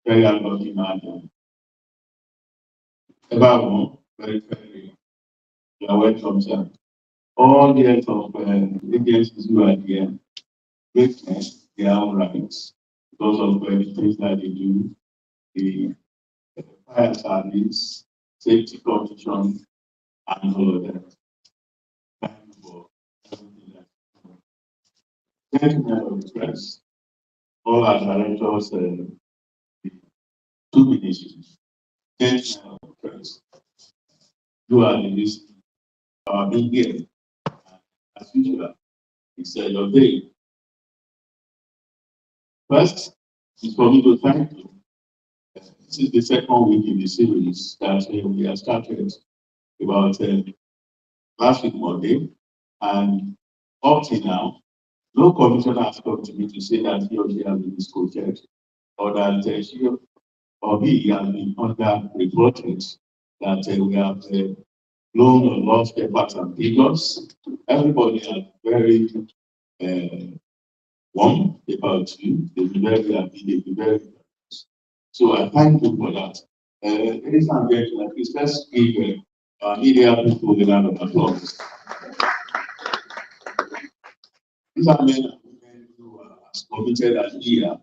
very unlucky man. Everyone, very, you are welcome, sir. All the heads of agencies who are here, witness their own rights because of the things that they do, the fire service, safety conditions, and all of that. Thank you for everything that you do. Gentlemen of the press, all our directors, the two ministries, gentlemen of the press, you are the list, our being here. As usual, it's your day. First, it's for me to thank you. This is the second week in the series that we have started about last week Monday, and up to now, no commissioner has come to me to say that he or she has been misquoted or that she or he has been under-reported, that we have blown or lost papers and figures. Everybody has very warm about you. They'll be very happy, they'll be very nice. So I thank you for that. Ladies and gentlemen, please let's give our media people a round of applause. These are men and women who are as committed as we are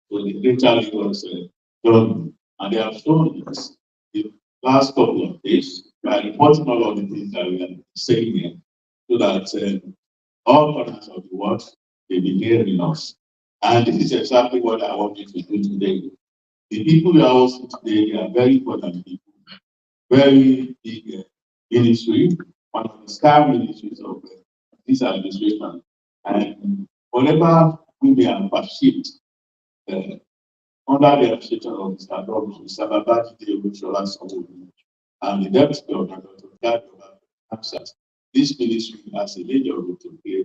to the greater Lagos journey, and they have shown us the last couple of days by reporting all of the things that we are saying here, so that all corners of the world they be hearing us. And this is exactly what I want you to do today. The people you are hosting today are very important people, very big ministry, one of the star ministries of this administration. And whatever we may have achieved under the administration of Mr. Dr. Sababaji Olushola Sanwo-Olu and the deputy governor, Dr. Hamsat, this ministry has a major role to play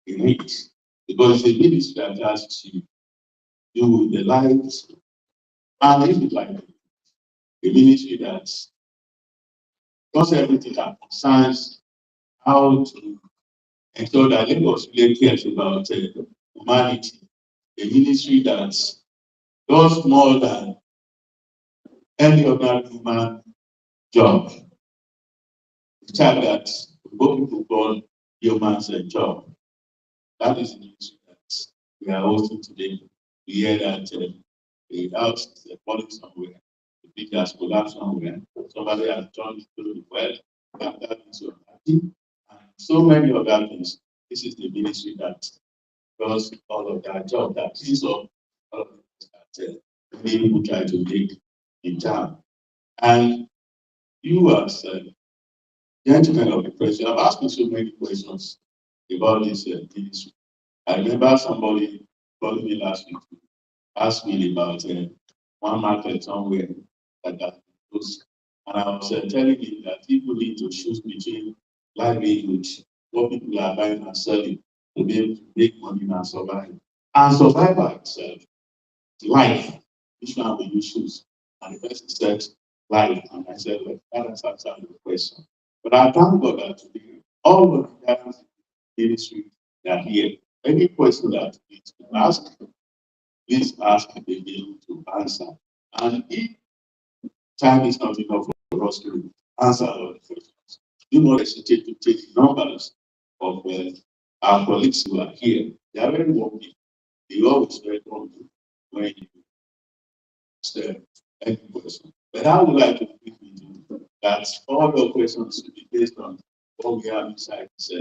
in it, because it's a ministry that has to do with the lives and if you like, a ministry that does everything that concerns how to ensure that Lagos really cares about humanity, a ministry that does more than any other human job. The child that both people call humans a job. That is the ministry that we are hosting today. We hear that the house is falling somewhere, the big has collapsed somewhere, somebody has turned into the well, that is so happy, and so many other things. This is the ministry that does all of that job, that is all of that many people try to make in town. And you as gentlemen of the press, you have asked me so many questions about this ministry. I remember somebody calling me last week to ask me about one market somewhere that has been closed. And I was telling him that people need to choose between livelihood, what people are buying and selling, to be able to make money and survive. And survival itself, life, which one will you choose? And the person said, life. And I said, well, that has answered the question. But I thank God that today, all of the guys in the ministry that are here, any question that you need to ask, please ask and be able to answer. And if time is not enough for us to answer all the questions, do not hesitate to take numbers of our colleagues who are here. They are very working. They always welcome you when you ask any question. But I would like to think that all the questions should be based on what we have inside this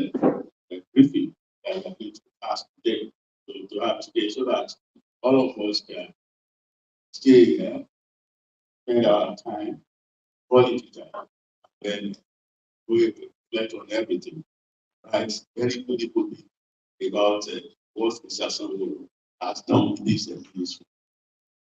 briefing that we are going to ask today, to have today, so that all of us can stay here, spend our time, quality time, then we reflect on everything. Right? Very good about what Mr. Sanwo has done with this ministry.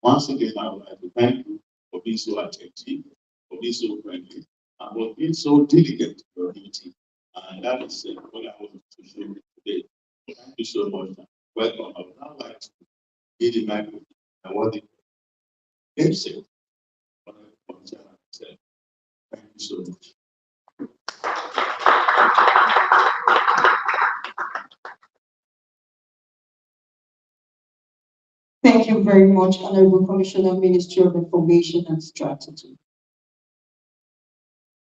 Once again, I would like to thank you for being so attentive, for being so friendly, and for being so diligent in your duty. And that is what I want to show you today. Thank you so much. Welcome. I would now like to give the microphone and what the himself. Thank you so much. Thank you very much, Honorable Commissioner, Ministry of Information and Strategy.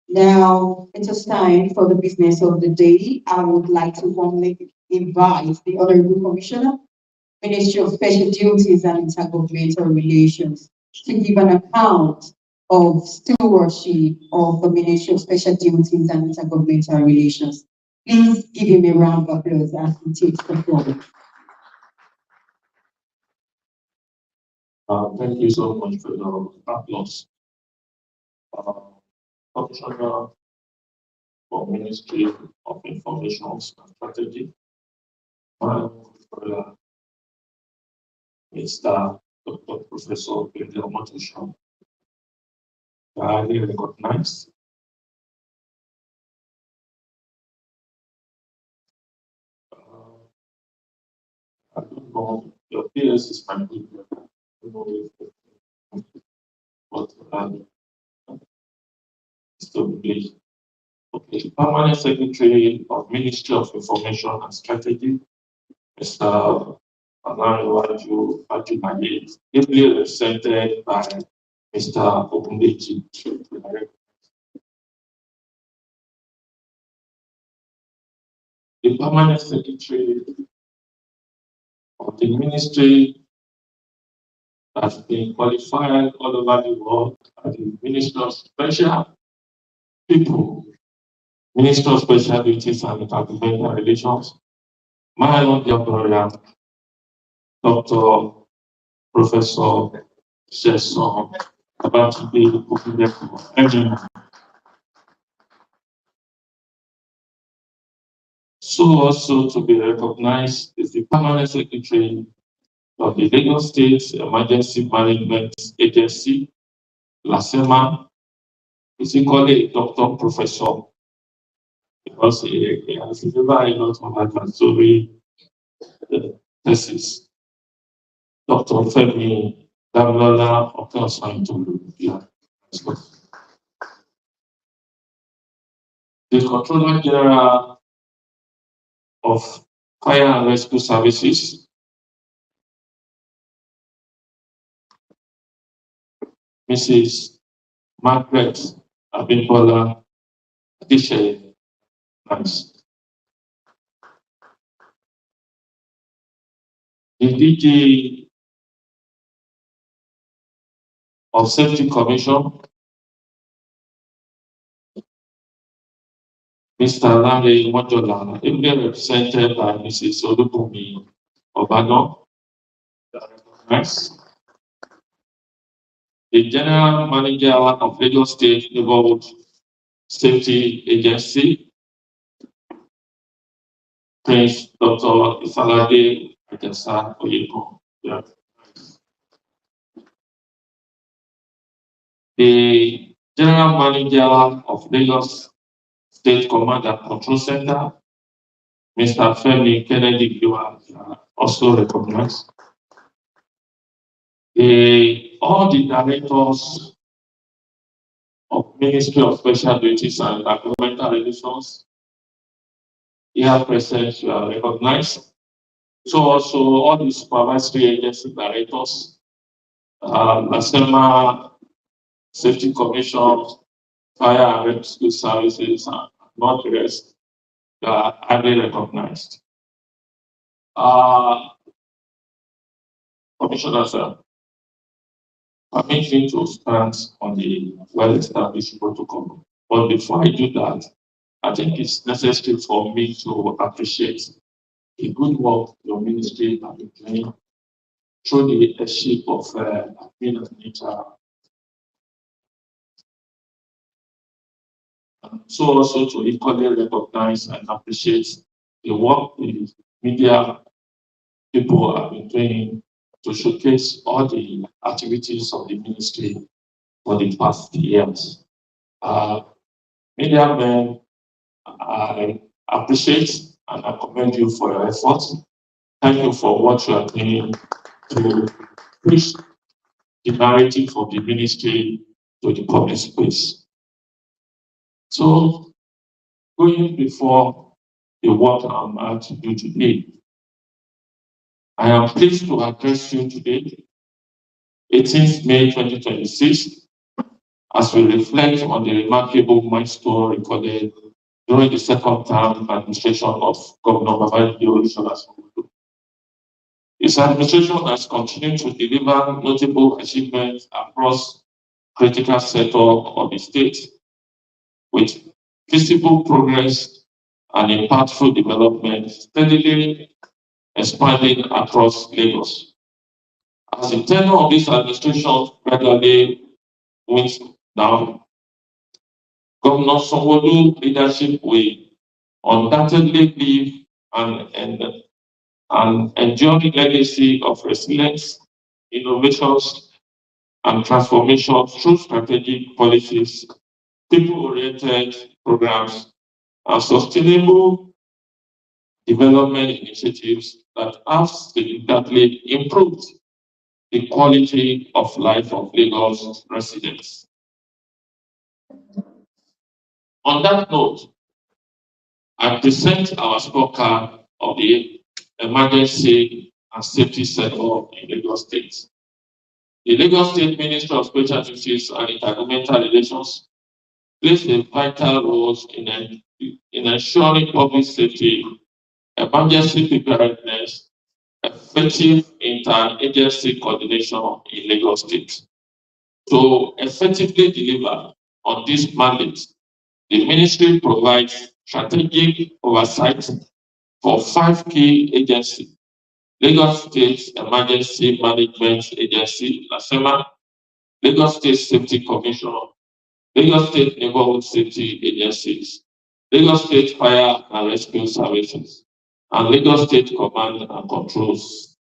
Now, it is time for the business of the day. I would like to warmly invite the Honorable Commissioner, Ministry of Special Duties and Intergovernmental Relations, to give an account of stewardship of the Ministry of Special Duties and Intergovernmental Relations. Please give him a round of applause as he takes the floor. Thank you so much for your applause. Commissioner for Ministry of Information and Strategy, my brother, Mr. Dr. Professor Intergovernmental, highly recognized. I don't know, your PS is my good brother. I don't know if, but still English. Okay, Permanent Secretary of Ministry of Information and Strategy, Mr. Alanwaju Ajumaye, ably represented by Mr. Ogundeji. The Permanent Secretary of the Ministry has been qualified all over the world as the Minister of Special People, Minister of Special Duties and Intergovernmental Relations, my own dear brother, Dr. Professor Sheson Abatide Okudeku. So also to be recognized is the Permanent Secretary of the Lagos State Emergency Management Agency, LASEMA, is equally a doctor professor because he has delivered a lot of advisory thesis. Dr. Femi Damilola Okeosanitolu. The Controller General of Fire and Rescue Services, Mrs. Margaret Abimbola Adishe. Nice. The DG of Safety Commission, Mr. Lanre Mojola, ably represented by Mrs. Olubumi Obano. Nice. The General Manager of Lagos State Neighborhood Safety Agency, Prince Dr. Ifalade Akesa Oyeko. Yeah. The General Manager of Lagos State Command and Control Center, Mr. Femi Kennedy Giwa, also recognized. All the directors of Ministry of Special Duties and Intergovernmental Relations here present, you are recognized. So also all the supervisory agency directors, LASEMA, Safety Commission, Fire and Rescue Services, and not the rest, are highly recognized. Commissioner, sir, permit me to stand on the well-established protocol. But before I do that, I think it's necessary for me to appreciate the good work your ministry has been doing through the leadership of Admin and Nature. So also to equally recognize and appreciate the work the media people have been doing to showcase all the activities of the ministry for the past years. Media men, I appreciate and I commend you for your efforts. Thank you for what you are doing to push the narrative of the ministry to the public space. So, going before the work I'm about to do today, I am pleased to address you today, 18th May 2026, as we reflect on the remarkable milestone recorded during the second term administration of Governor Babajide Olushola. His administration has continued to deliver notable achievements across critical sectors of the state, with visible progress and impactful development steadily expanding across Lagos. As the tenure of this administration gradually winds down, Governor Sanwo-Olu's leadership will undoubtedly leave an enduring legacy of resilience, innovations, and transformation through strategic policies, people-oriented programs, and sustainable development initiatives that have significantly improved the quality of life of Lagos residents. On that note, I present our scorecard of the emergency and safety sector in Lagos State. The Lagos State Ministry of Special Duties and Intergovernmental Relations plays a vital role in ensuring public safety, emergency preparedness, effective interagency coordination in Lagos State. To effectively deliver on this mandate, the ministry provides strategic oversight for 5 key agencies: Lagos State Emergency Management Agency, LASEMA; Lagos State Safety Commission; Lagos State Neighborhood Safety Agencies; Lagos State Fire and Rescue Services; and Lagos State Command and Control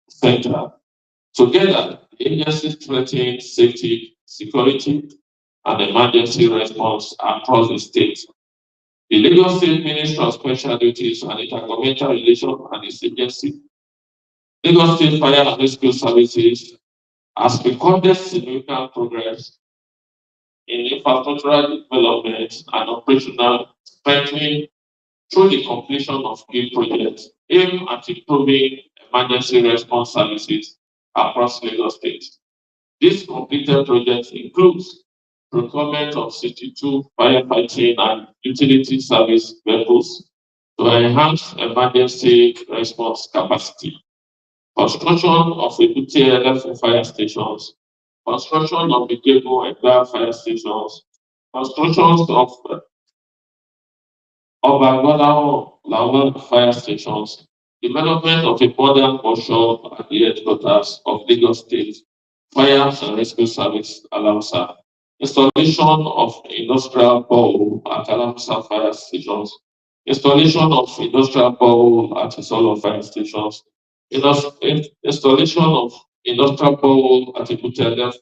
Center. Together, the agencies strengthen safety, security, and emergency response across the state. The Lagos State Ministry of Special Duties and Intergovernmental Relations and its agency, Lagos State Fire and Rescue Services, has recorded significant progress in infrastructural development and operational strengthening through the completion of key projects aimed at improving emergency response services across Lagos State. This completed project includes procurement of 62 firefighting and utility service vehicles to enhance emergency response capacity, construction of a fire stations, construction of the Gable and fire stations, construction of Obagbolawo Lawal fire stations, development of a modern workshop at the headquarters of Lagos State Fire and Rescue Service, Alamsa, installation of industrial borehole at Alamsa fire stations, installation of industrial borehole at Isolo fire stations, installation of industrial borehole at Ikutele.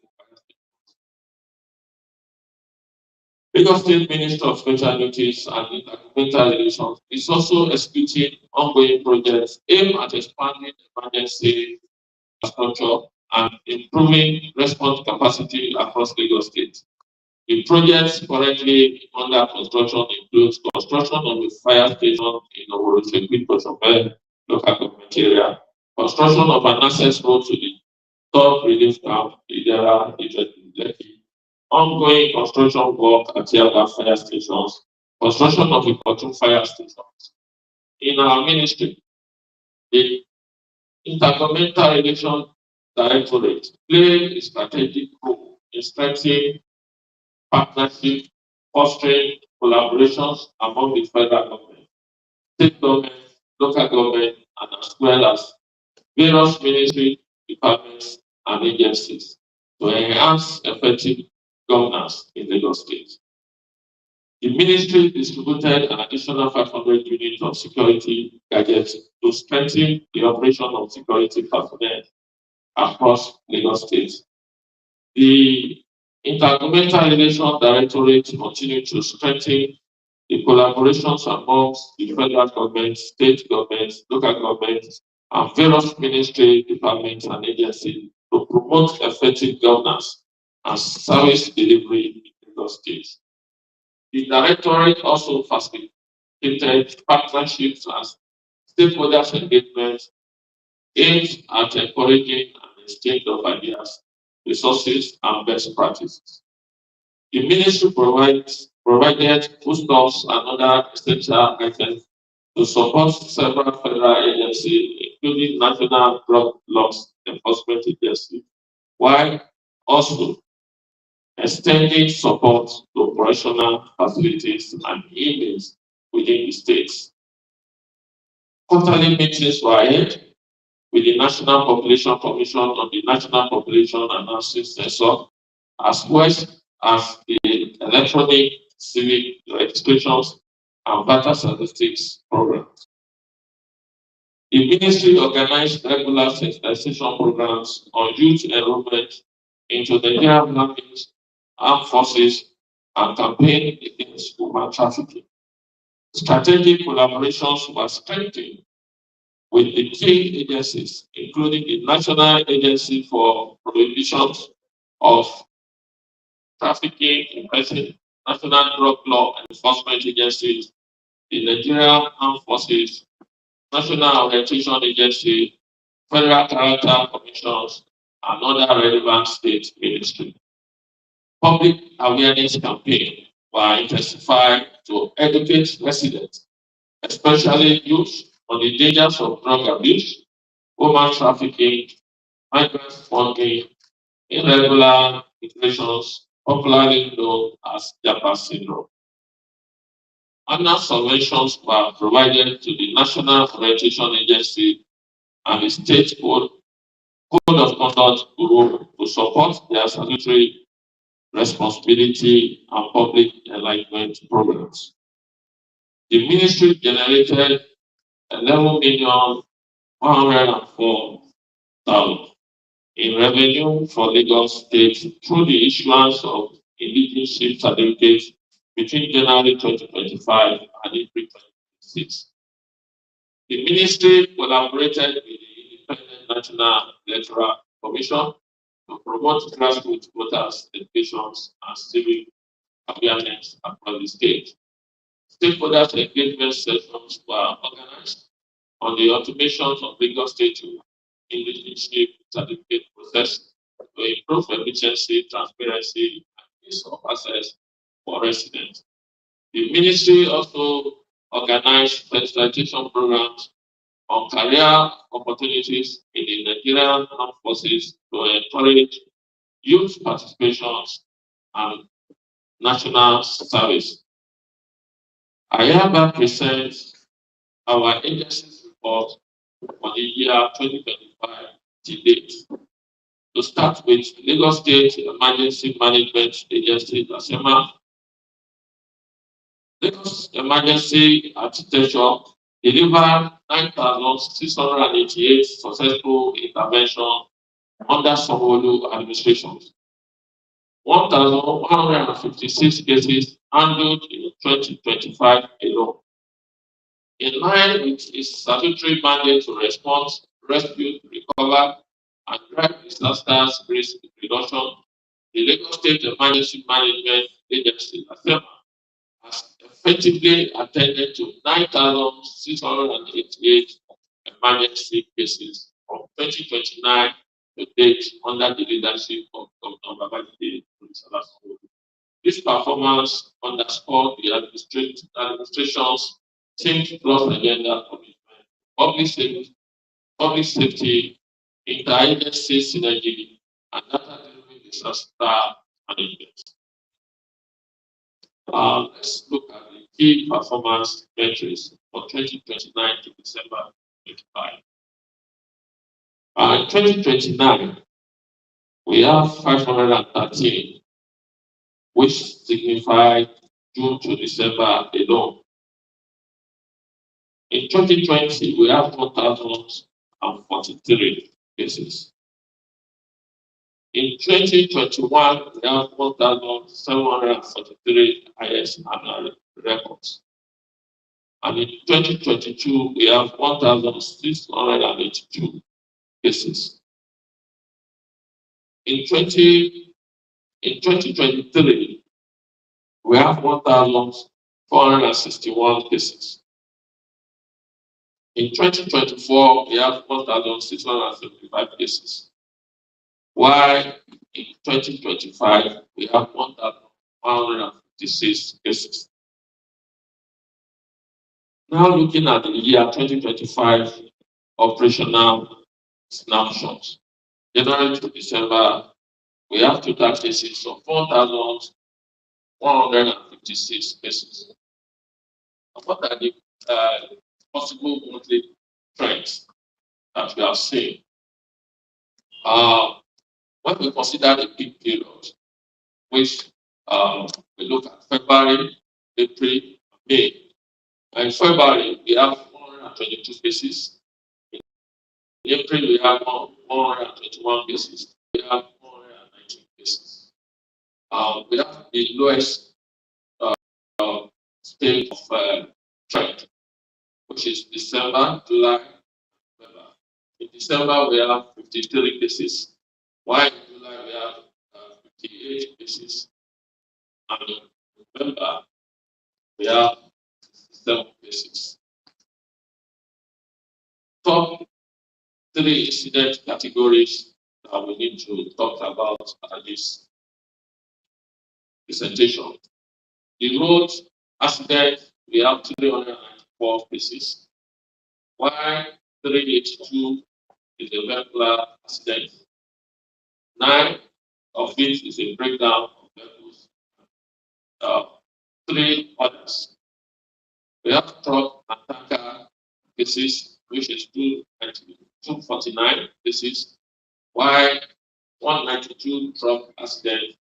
Lagos State Ministry of Special Duties and Intergovernmental Relations is also executing ongoing projects aimed at expanding emergency infrastructure and improving response capacity across Lagos State. The projects currently under construction includes construction of a fire station in Oworosegui, Kosobe local government area, construction of an access road to the third relief camp, Idera, Lekki, ongoing construction work at Tiaga fire stations, construction of Ikotun fire stations. In our ministry, the Intergovernmental Relations Directorate play a strategic role in strengthening partnership, fostering collaborations among the federal government, state government, local government, and as well as various ministry departments and agencies to enhance effective governance in Lagos State. The ministry distributed an additional 500 units of security gadgets to strengthen the operation of security personnel across Lagos State. The Intergovernmental Relations Directorate continued to strengthen the collaborations amongst the federal government, state governments, local governments, and various ministry departments and agencies to promote effective governance and service delivery in Lagos State. The Directorate also facilitated partnerships and stakeholders engagement aimed at encouraging an exchange of ideas, resources, and best practices. The ministry provided foodstuffs and other essential items to support several federal agencies, including National Drug Laws Enforcement Agency, while also extending support to operational facilities and units within the states. Quarterly meetings were held with the National Population Commission on the National Population Analysis Census, as well as the Electronic Civic Registrations and Voter Statistics programs. The ministry organized regular sensitization programs on youth enrollment into the Nigerian armed forces and campaign against human trafficking. Strategic collaborations were strengthened with the key agencies, including the National Agency for Prohibition of Trafficking in Persons, National Drug Law Enforcement Agencies, the Nigerian Armed Forces, National Orientation Agency, Federal Character Commissions, and other relevant state ministries. Public awareness campaigns were intensified to educate residents, especially youth, on the dangers of drug abuse, human trafficking, migrant smuggling, irregular migrations, popularly known as Japa syndrome. Annual subventions were provided to the National Orientation Agency and the State Code of Conduct Bureau to support their statutory responsibility and public enlightenment programs. The ministry generated 11,104,000 in revenue for Lagos State through the issuance of indigenous certificates between January 2025 and April 2026. The ministry collaborated with the Independent National Electoral Commission to promote grassroots voters' educations and civic awareness across the state. Stakeholders' engagement sessions were organized on the automations of Lagos State indigenous certificate process to improve efficiency, transparency, and ease of access for residents. The ministry also organized sensitization programs on career opportunities in the Nigerian Armed Forces to encourage youth participations and national service. I hereby present our agency's report for the year 2025 to date. To start with, Lagos State Emergency Management Agency, ASEMA. Lagos Emergency Architecture delivered 9,688 successful interventions under Sanwo-Olu administration. 1,156 cases handled in 2025 alone. In line with its statutory mandate to respond, rescue, recover, and drive disasters risk reduction, the Lagos State Emergency Management Agency, ASEMA, has effectively attended to 9,688 emergency cases from 2029 to date under the leadership of Dr. Babajide Sanwo-Olu. This performance underscored the administration's Think Plus agenda commitment, public safety, interagency synergy, and data-driven disaster management. Let's look at the key performance metrics for 2029 to December 25. In 2029, we have 513, which signified June to December alone. In 2020, we have 1,043 cases. In 2021, we have 1,743 IS annual records. And in 2022, we have 1,682 cases. In 2023, we have 1,461 cases. In 2024, we have 1,675 cases, while in 2025, we have 1,156 cases. Now looking at the year 2025 operational snapshots, January to December, we have total cases of 1,156 cases. What are the possible monthly trends that we are seeing? When we consider the peak period, which we look at February, April, May. In February, we have 122 cases. In April, we have 121 cases. We have 119 cases. We have the lowest state of trend, which is December, July, November. In December, we have 53 cases, while in July, we have 58 cases. And in November, we have 67 cases. Top 3 incident categories that we need to talk about at this presentation. The road accident, we have 394 cases, while 382 is a vehicular accident. 9 of it is a breakdown of vehicles. 3 others. We have truck and tanker cases, which is 249 cases, while 192 truck accidents,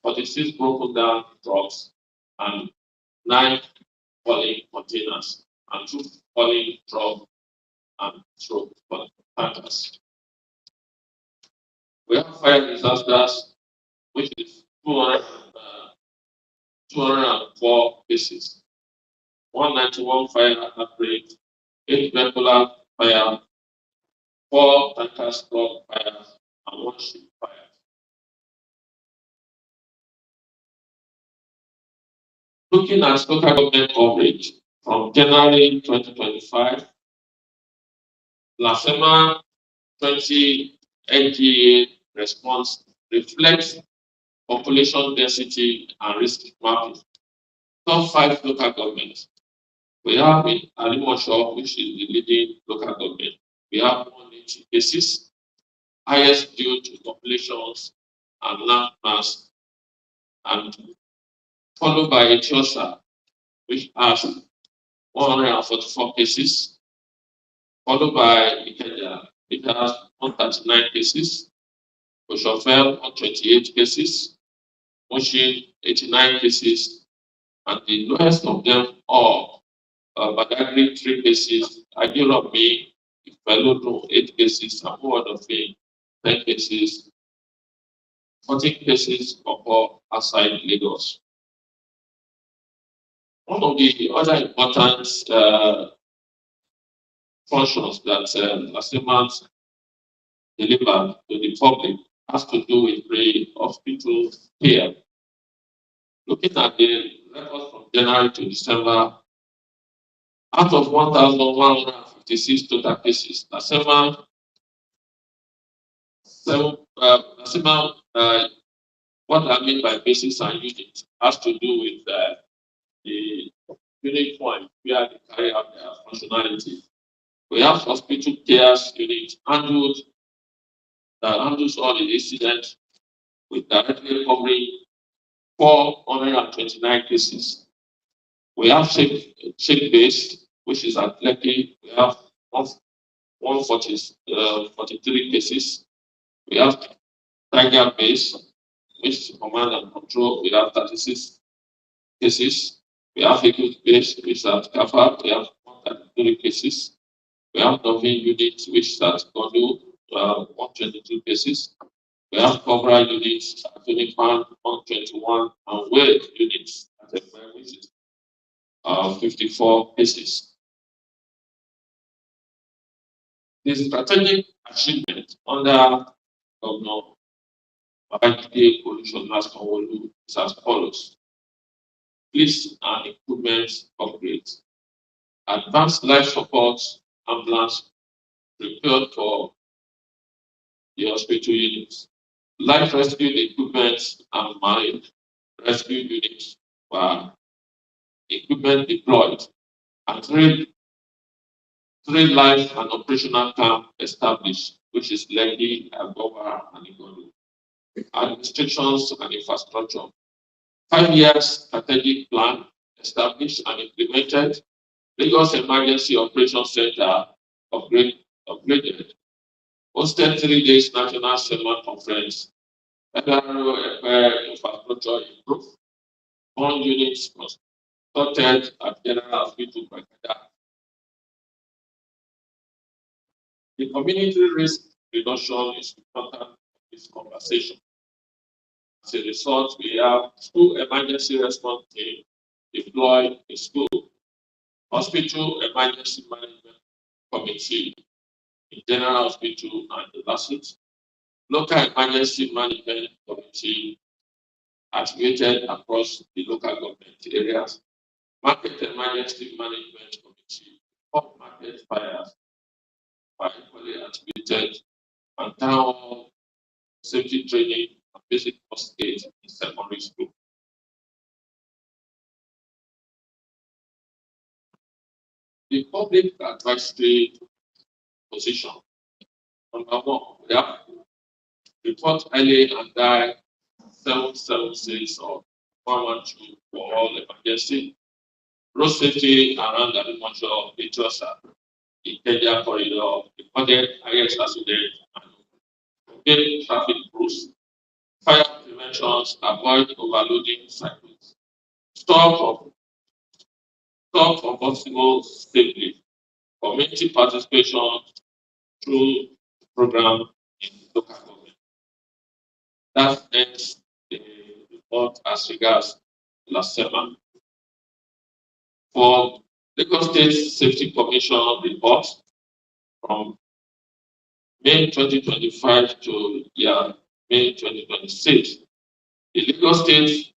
46 broken down trucks, and 9 falling containers, and 2 falling truck and truck tankers. We have fire disasters, which is 204 cases, 191 fire outbreaks, 8 vehicular fire, 4 tanker truck fires, and 1 ship fire. Looking at local government coverage from January 2025, LASEMA 20 NGA response reflects population density and risk mapping. Top 5 local governments. We have in Alimosho, which is the leading local government. We have 180 cases, highest due to populations and land mass, and followed by Etiosa, which has 144 cases, followed by Ikeja, which has 139 cases, Oshofel 128 cases, Mushin 89 cases, and the lowest of them all, Badagry 3 cases, Ajiromi, Ifelodun 8 cases, and Muwadofe 10 cases, 14 cases occur outside Lagos. One of the other important functions that LASEMA deliver to the public has to do with pre-hospital care. Looking at the records from January to December, out of 1,156 total cases, LASEMA, what I mean by basis and units has to do with the unit point where they carry out their functionality. We have hospital care unit handles all the incidents with directly covering 429 cases. We have shake base, which is at Lekki. We have 143 cases. We have Tiger base, which is command and control. We have 36 cases. We have Equity base, which is at Kafa. We have 133 cases. We have Novin unit, which is at Godu, 122 cases. We have Cobra units at Unipan, 121, and Wade units at Ekwe, which is 54 cases. The strategic achievement under Governor Babajide Olusegun is as follows: police and improvements upgrades, advanced life support ambulance prepared for the hospital units. Life rescue equipment and marine rescue units were equipment deployed, and three life and operational camp established, which is Lekki, Agoba, and Igodo. Administrations and infrastructure. 5 year strategic plan established and implemented. Lagos Emergency Operations Center upgraded. Hosted 3 days national seminar conference. Federal infrastructure improved. One units constructed at General Hospital Bagada. The community risk reduction is important in this conversation. As a result, we have school emergency response team deployed in school, hospital emergency management committee in general hospital and the LASIT, local emergency management committee activated across the local government areas, market emergency management committee, pop market fires, equally activated, and town hall safety training and basic first aid in secondary school. The public advisory position. Number one, we have report early and die 776 or 112 for all emergency. Road safety around the Limoncho, Itosa, Ikeja corridor, reported highest accident and gain traffic rules. Fire preventions, avoid overloading cycles. Stop combustible safely. Community participation through program in local government. That ends the report as regards last summer. For Lagos State Safety Commission report from May 2025 to May 2026, the Lagos State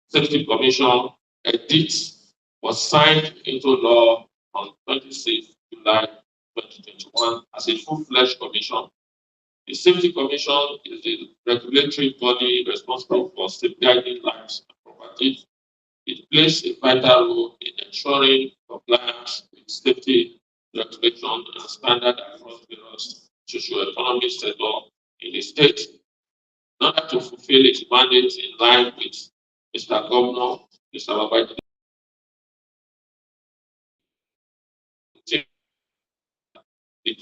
Safety Commission edit was signed into law on 26 July 2021 as a full-fledged commission. The Safety Commission is the regulatory body responsible for safeguarding lives and property. It plays a vital role in ensuring compliance with safety regulation and standards across various socio-economic sectors in the state. In order to fulfill its mandate in line with Mr. Governor, Mr. Babajide, the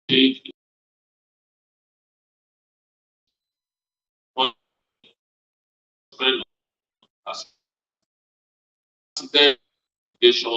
committee as education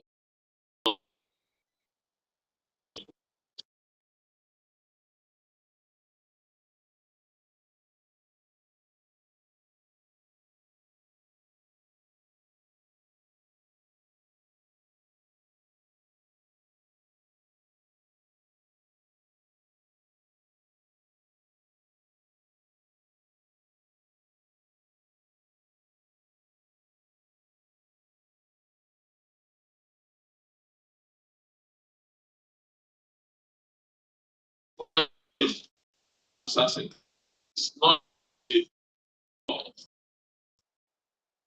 assessing. It's not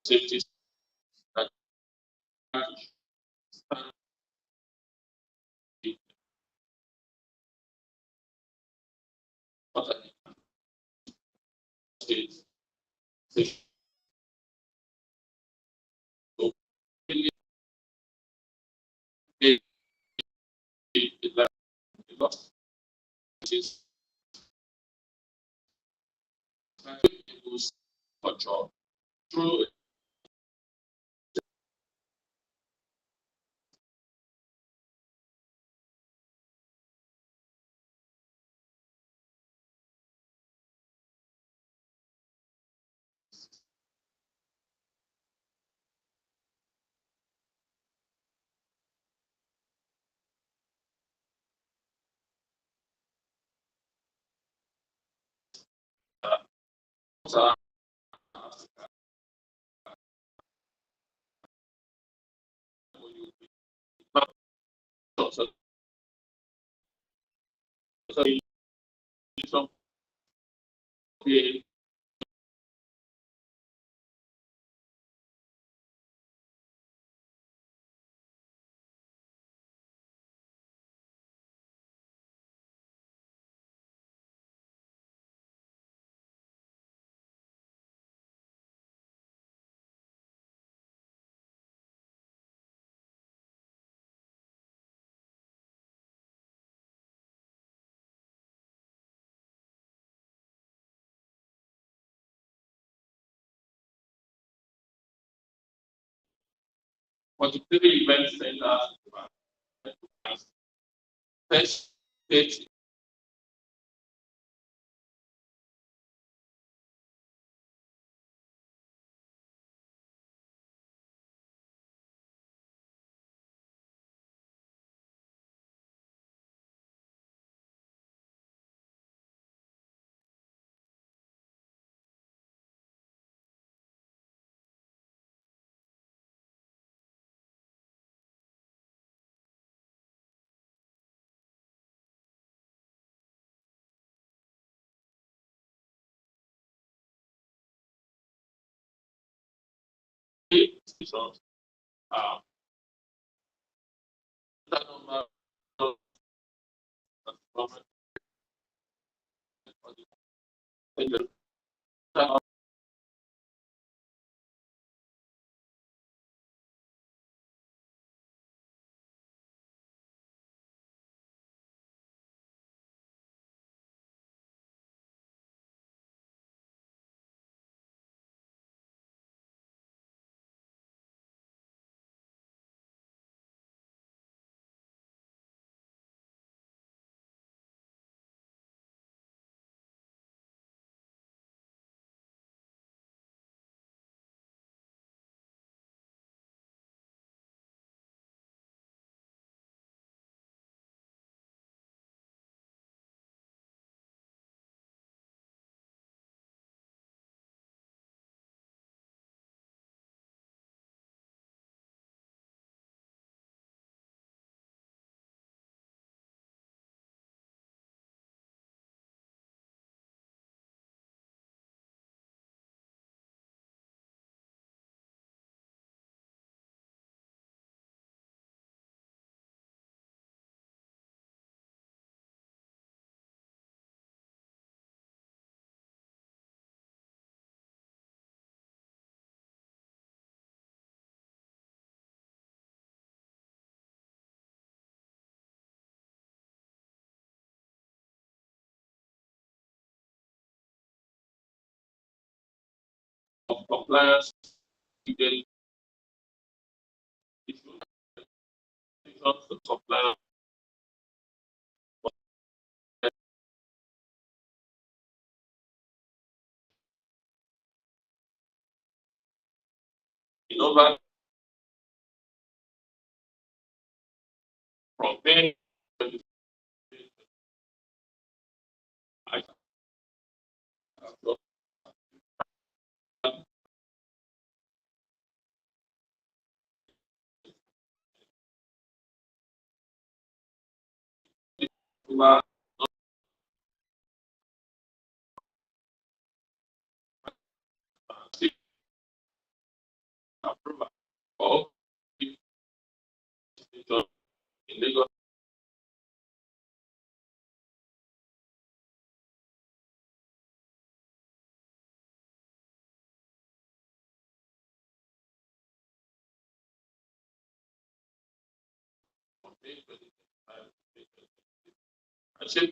safety that state safety. So really, because it is for job through Okay. For the 3 event centers, first state institutions that number of government of compliance with the institutions compliance in over from May I over approval of institutions in Lagos. I said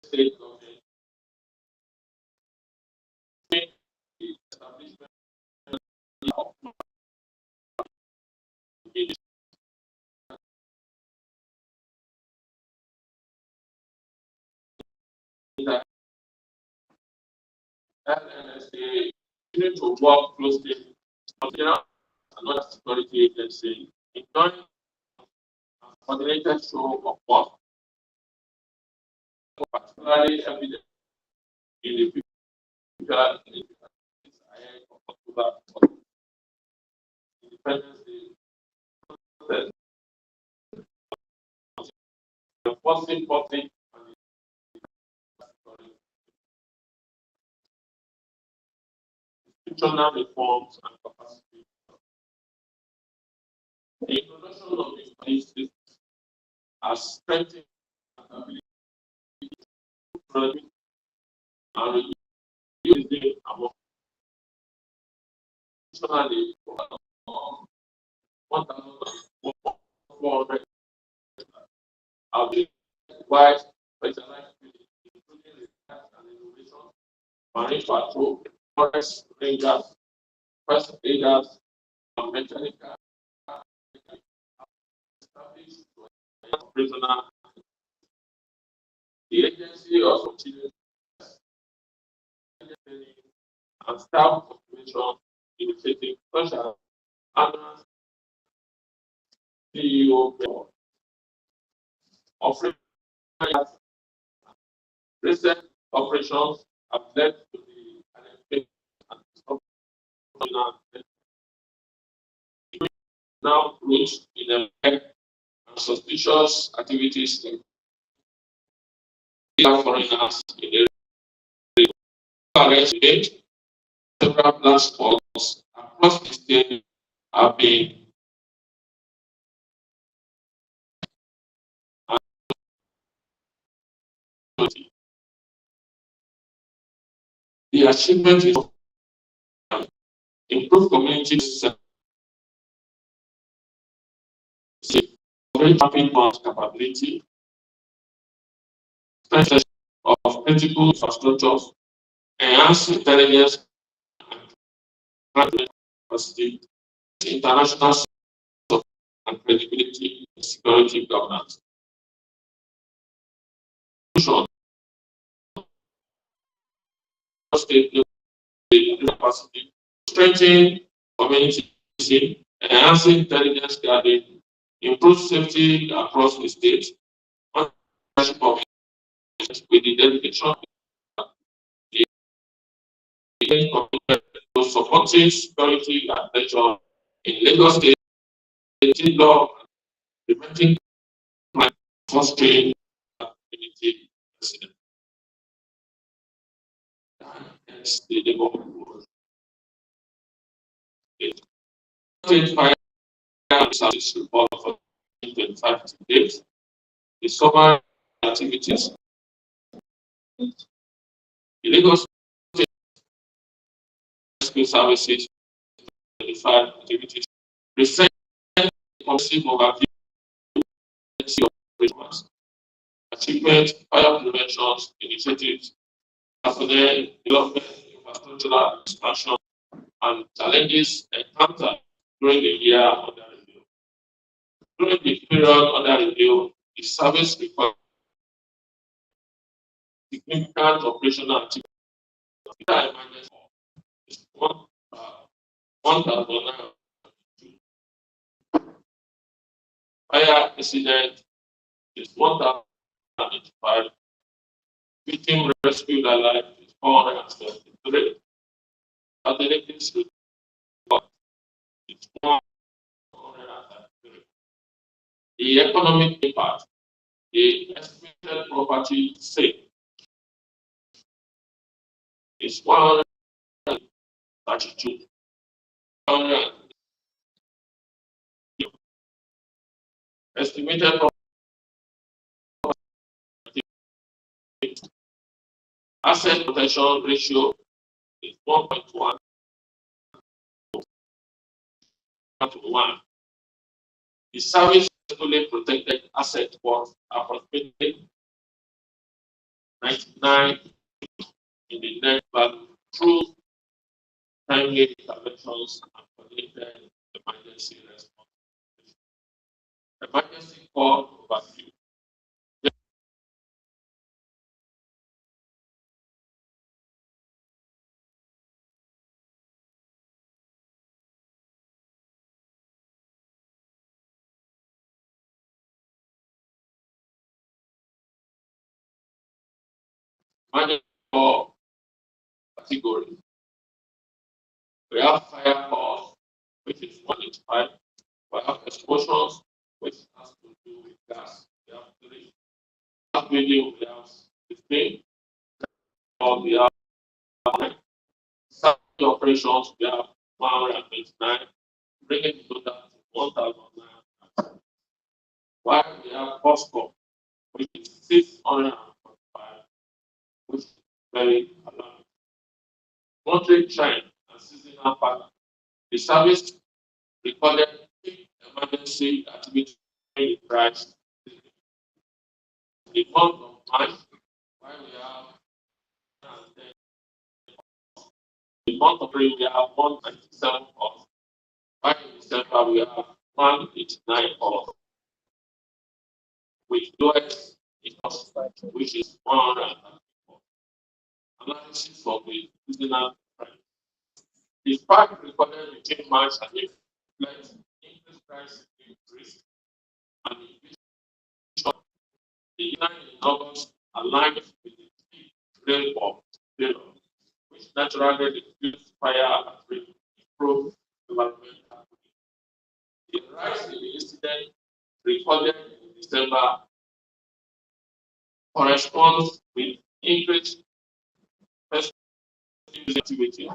state government, the establishment of that NSA continue to work closely with another security agency in joining a coordinated show of work, particularly evident in the future ahead of October 4th, Independence Day, enforcing public and institutional reforms and capacity. The introduction of the police system has strengthened accountability and reducing among additionally 1,400 have been wide specialized training, including research and innovation, marine patrol, forest rangers, first aiders, and mechanical established operational. The agency also continues training and staff motivation initiatives such as annual CEO board operations. Recent operations have led to the identification and disruption now roots in and suspicious activities like foreigners in the region. Arrest made several black spots across the state have been the achievement is improve community mapping capability, strengthening of critical infrastructures, enhance intelligence and capacity, international support and credibility in security governance. State capacity, strengthening community, enhancing intelligence gathering, improve safety across the state, with the dedication to supporting security and leisure in Lagos State law, preventing crime, fostering community residents. Hence, the neighborhood state fire service report for 2025 to date. The summer activities. The Lagos State Rescue Services 25 activities. Recent comprehensive overview of operations, achievement, fire prevention initiatives, personnel development, infrastructural expansion, and challenges encountered during the year under review. During the period under review, the service required significant operational activity. Fire incident is 1,085. Victim rescued alive is 473. Fatalities report is 133. The economic impact, the estimated property sale is 132. Estimated asset protection ratio is 1.1 to 1. The service fully protected asset was approximately 90 9 in the net value through timely interventions and coordinated emergency response. Emergency call overview. Emergency call category. We have fire calls, which is 185. We have explosions, which has to do with gas. We have 3. Video, we have 15. Or we have 9. Safety operations, we have 129. Bringing the total to 1,900. While we have Costco, which is 645, which is very alarming. Monthly trend and seasonal pattern. The service recorded emergency activity price. The month of March, while we have the month of April, we have 197 calls. While in December, we have 189 calls. With US which is 194. Analysis of the seasonal trend. The fact recorded between March and April reflects increased price increase and inflation. The decline in August aligns with the peak rainfall period, which naturally reduces fire at risk, improve development activity. The rise in the incident recorded in December corresponds with increased activity,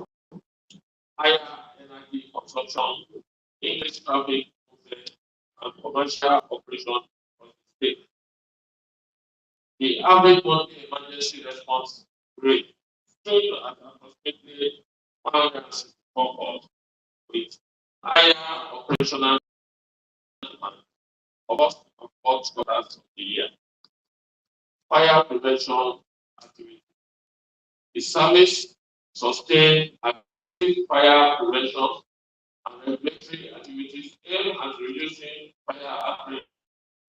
higher energy consumption, increased traffic movement, and commercial operation on the state. The average monthly emergency response rate stood at approximately 164 calls, with higher operational demand for first and fourth quarters of the year. Fire prevention activity. The service sustained active fire prevention and regulatory activities aimed at reducing fire outbreak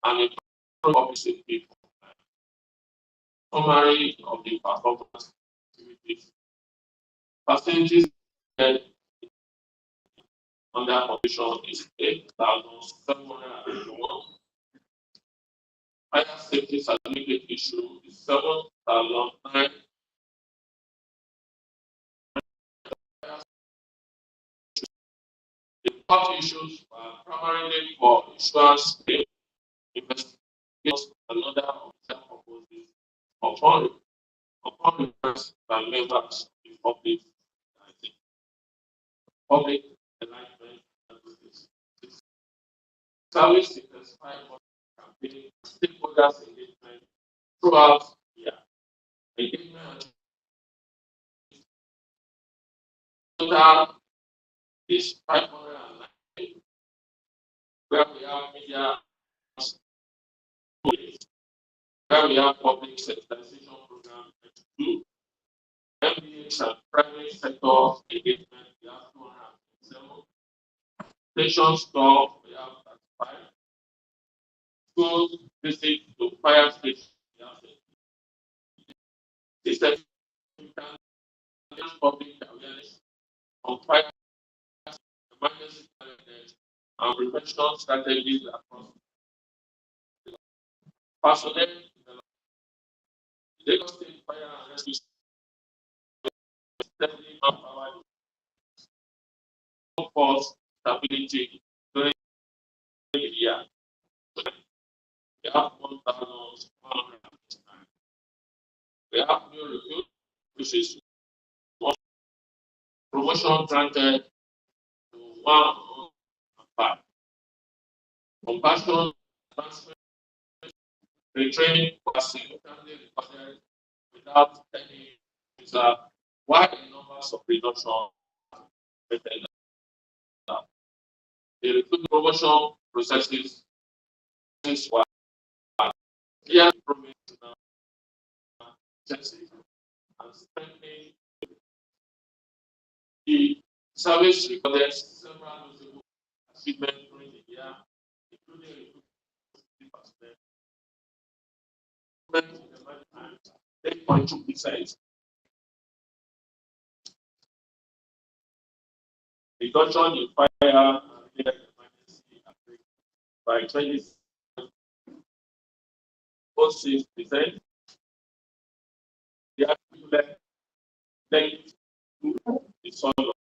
and improving public safety. Summary of the performance activities. Percentages under completion is 8,781. Fire safety certificate issue is 7,009. The court issues were primarily for insurance claim, investigations, and other official purposes upon request by members of the public enlightenment advocacy. Service intensified campaign stakeholders engagement throughout the year. Engagement total is 590, where we have media, where we have public sensitization program 22, MBH and private sector engagement, we have 207, station store, we have 35, schools visit to fire station, we have 60, public awareness on fire, emergency preparedness, and prevention strategies across personnel development. Lagos State Fire and Rescue steadily manpower force stability during the year. We have 1,109. We have new recruit, which is one promotion granted to 105. Compassion advancement retraining was significantly recorded without any reserve, while the numbers of reduction maintained. The recruitment promotion processes were clear improvement efficiency and strengthening the service recorded several notable achievements during the year, including recruitment in the management, 8.2%, reduction in fire and related emergency by 20.6%. The actual negative the soil of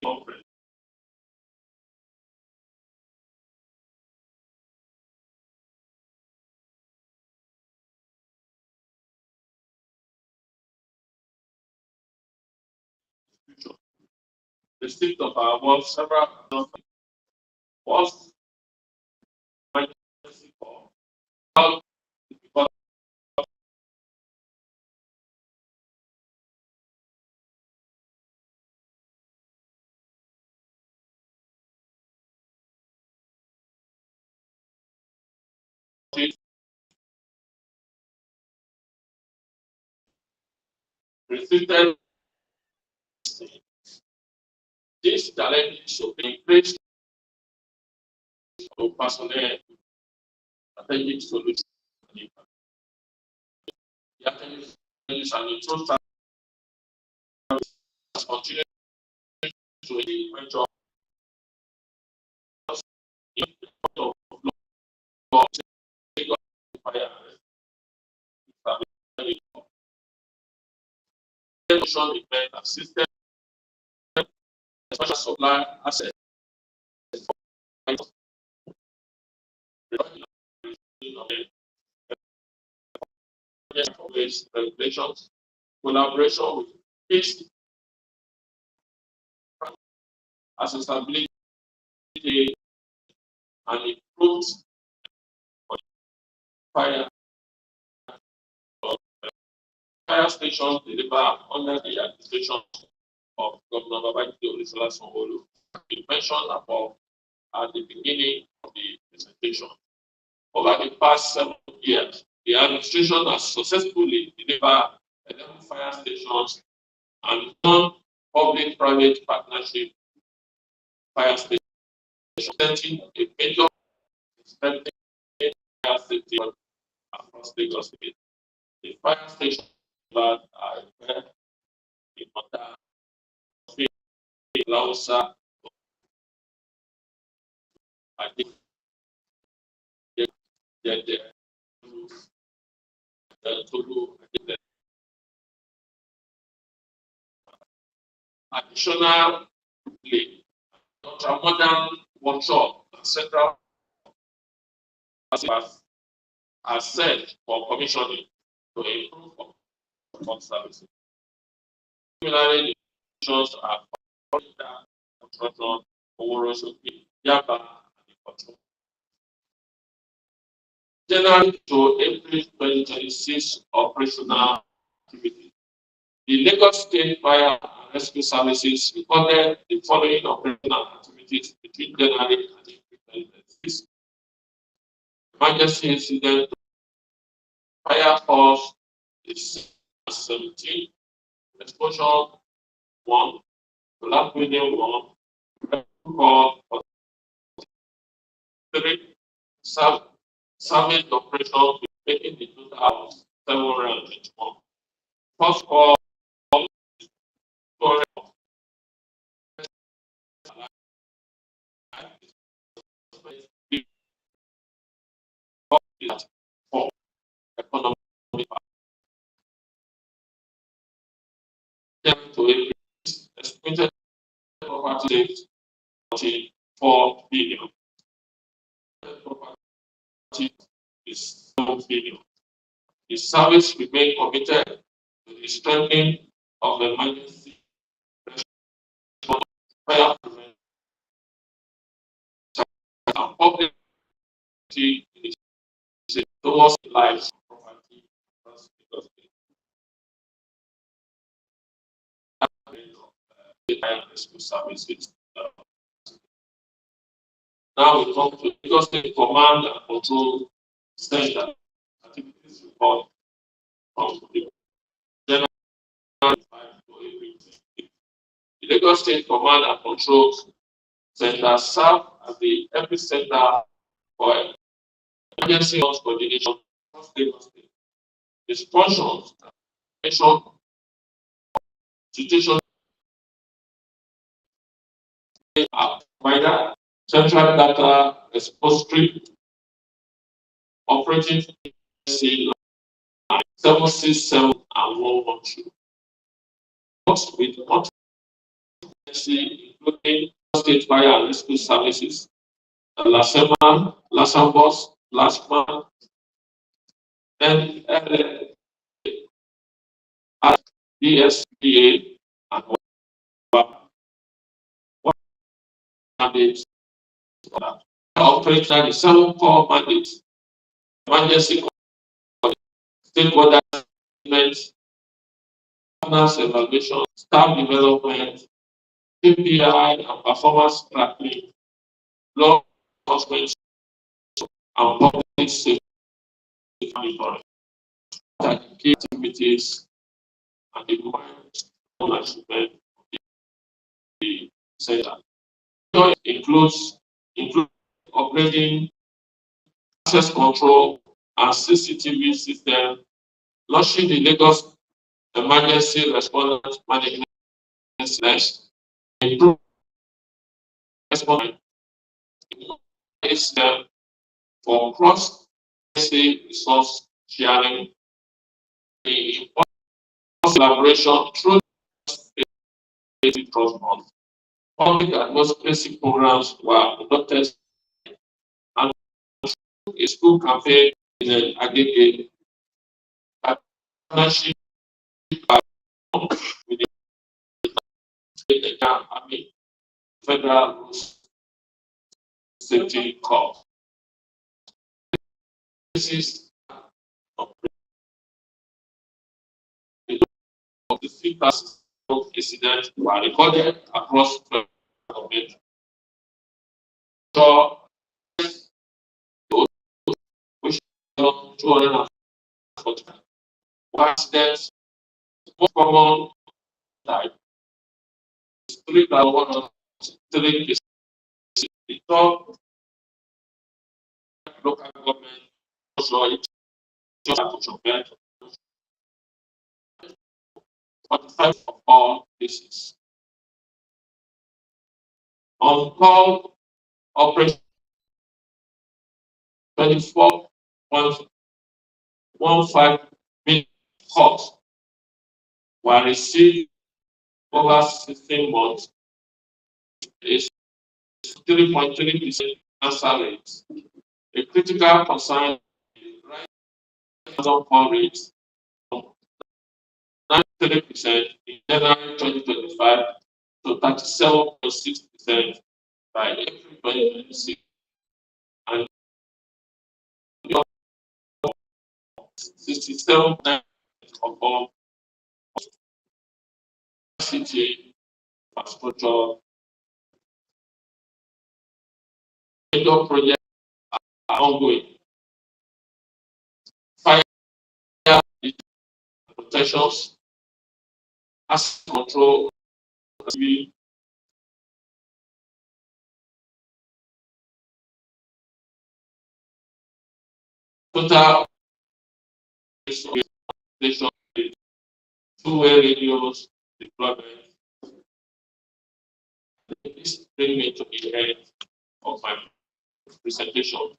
conference. The state of our world, several was emergency for how restricted this challenge should be placed to personnel strategic solution. The academic and intro continue to enjoy system special supply assets regulations, collaboration with peace, accessibility, and improved fire stations deliver under the administration of Governor Babajide Olushola Sanwo-Olu. We mentioned above at the beginning of the presentation. Over the past 7 years, the administration has successfully delivered 11 fire stations and non-public-private partnership fire stations, presenting a major strengthening fire safety across Lagos State. The fire stations are in Mata, Lausa, additionally, ultra-modern workshop and central are set for commissioning to improve support services. Similarly, the are construction, Oworosoke, Yaba, and Ikoto. January to April 2026 operational activity. The Lagos State Fire and Rescue Services recorded the following operational activities between January and April 2026. Emergency incident, fire force is 17, explosion 1, collapse building 1, call 3, service operation making the total of 721. First call for economic to estimated property 44 billion. Property is 7 billion. The service remain committed to the strengthening of the emergency fire towards lives property. Services. Now we come to Lagos State Command and Control Center activities report from the General the Lagos State Command and Control Center serve as the epicenter for emergency response coordination across Lagos State. Its functions situation are provider, central data repository, operating C 767 and 112. Works with multi-agency, including state fire and rescue services, LASEMA, LASAMBOS, LASMA, and DSPA, and mandates. Operator, the 7 core mandates: emergency stakeholder management, partners evaluation, staff development, KPI and performance tracking, law enforcement, and public safety monitoring. Key activities and the management of the center. It includes operating access control and CCTV system, launching the Lagos Emergency Response Management System, improve response system for cross-agency resource sharing, the collaboration through the trust fund. Public advocacy programs were conducted and a school campaign in an aggregate partnership with the Army Federal Safety Corps. This is of the 3,000 incidents were recorded across the government. So, which 240 accidents, most common type is 3,103 cases. The top local government also it 45 of all cases. On call operation 24.15 million calls were received over 16 months. Is 3.3% answer rate. A critical concern is rising call rates from 93% in January 2025 to 37.6% by April 2026, and 67% of all city infrastructure. Major projects are ongoing. Fire protections, asset control, total station, two-way radios deployment. This brings me to the end of my presentation.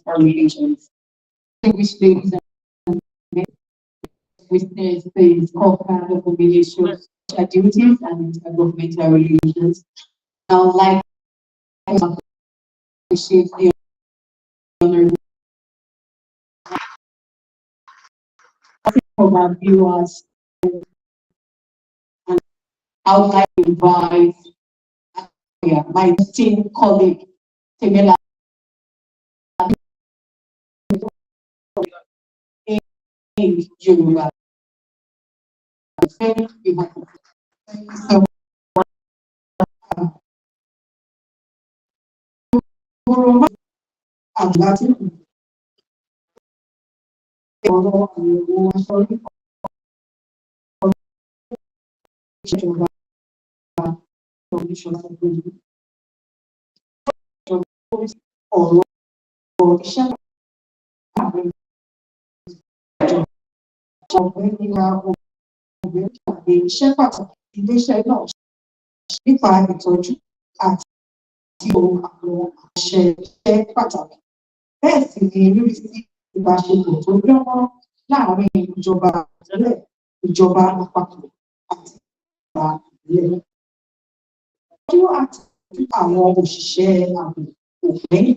Relations. Which ladies and witness the scorecard of the Ministerial duties and intergovernmental relations. I would like to appreciate the honorable from our viewers. And I would like to invite my esteemed colleague, Temela, in Yoruba. Thank you so much. Iṣẹ́ pàtàkì iléeṣẹ́ náà nípa ìtọ́jú àti àwọn àṣẹ iṣẹ́ pàtàkì. Bẹ́ẹ̀ sì ni rírí sí ìbáṣepọ̀ tó dánmọ́ láàárín ìjọba ìpínlẹ̀, ìjọba àpapọ̀ àti ìjọba ìbílẹ̀. Ìtọ́jú àti àwọn òṣìṣẹ́ ààbò òfin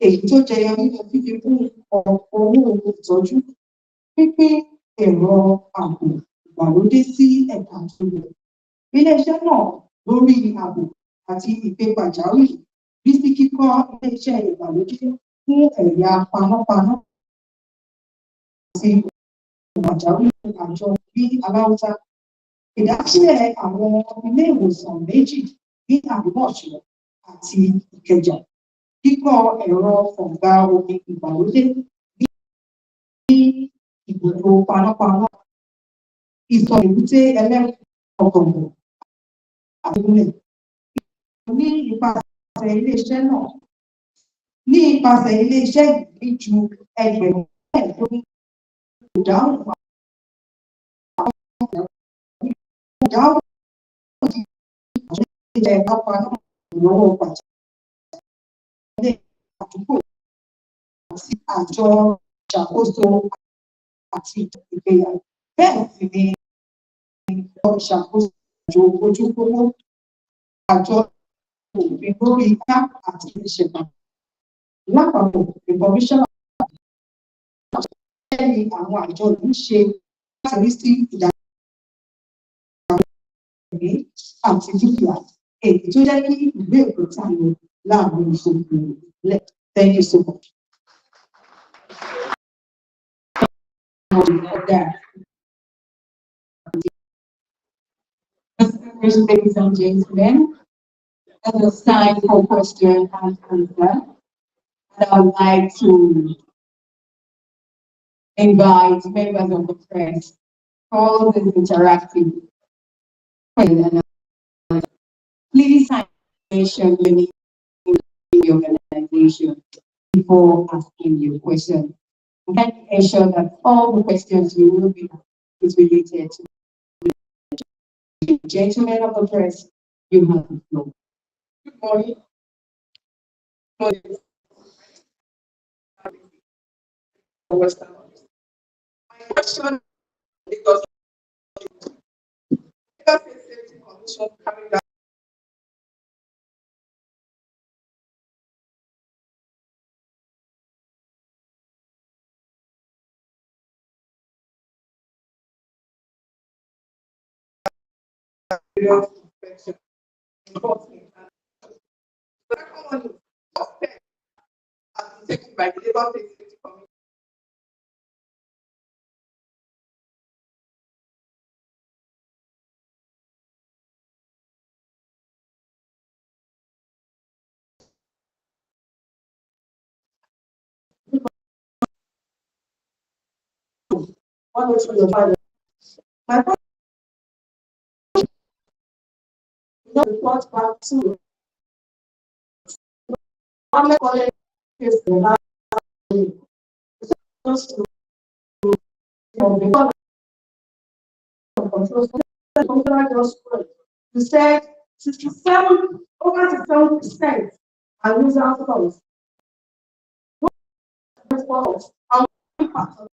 èyí tó jẹyọ nínú fífikún owó ìtọ́jú, pínpín ẹ̀rọ ààbò ìgbàlódé sí ẹ̀ka tó lọ. Iléeṣẹ́ náà lórí ààbò àti ìpè pàjáwìrì rí sí kíkọ́ iléeṣẹ́ ìgbàlódé fún ẹ̀yà panápaná àti pàjáwìrì àjọ bí aláwùsá. Ìdásílẹ̀ àwọn ilé ìwòsàn méjì ní Àgbọ̀nsọ̀ àti Ìkẹjà. Kíkọ́ ẹ̀rọ ọ̀gá omi ìgbàlódé ní ibùdó panápaná. Ìsọ̀ èbúté ẹlẹ́kọ̀ọ̀gbọ̀n àbúlé. Ní ipasẹ̀ iléeṣẹ́ náà, ní ipasẹ̀ iléeṣẹ́ yìí ju ẹgbẹ̀rún mẹ́ẹ̀ẹ́dógún ìdáhùn ilẹ̀ pápá náà ìnáwó pàjáwìrì àdúgbò àti àjọ ìṣàkóso àti ìgbéyàwó. Bẹ́ẹ̀ sì ni àjọ ìṣàkóso àjọ ojúgbówó, àjọ òfin lórí ká àti ìṣẹ̀dá. Lápapọ̀, ìkọmíṣánná ni àwọn àjọ yìí ṣe láti rí sí ìdàgbàsókè àti dúkìá, èyí tó jẹ́ kí ìwé ìpínlẹ̀ lọ láàrin ìṣòwò lẹ̀. Thank you so much. Ladies and gentlemen, it is time for question and answer. And I would like to invite members of the press for this interactive. Please sign the organization before asking your question. And can you ensure that all the questions you will be is related to the gentlemen of the press? You have the floor. Good morning. My question because safety commission carried out inspection enforcement. The second one is suspect as taken by the Labour Safety Commission. One is for the father. My question is not report back to one college is the last just to you said 67 over 67% are user phones. What are the impact of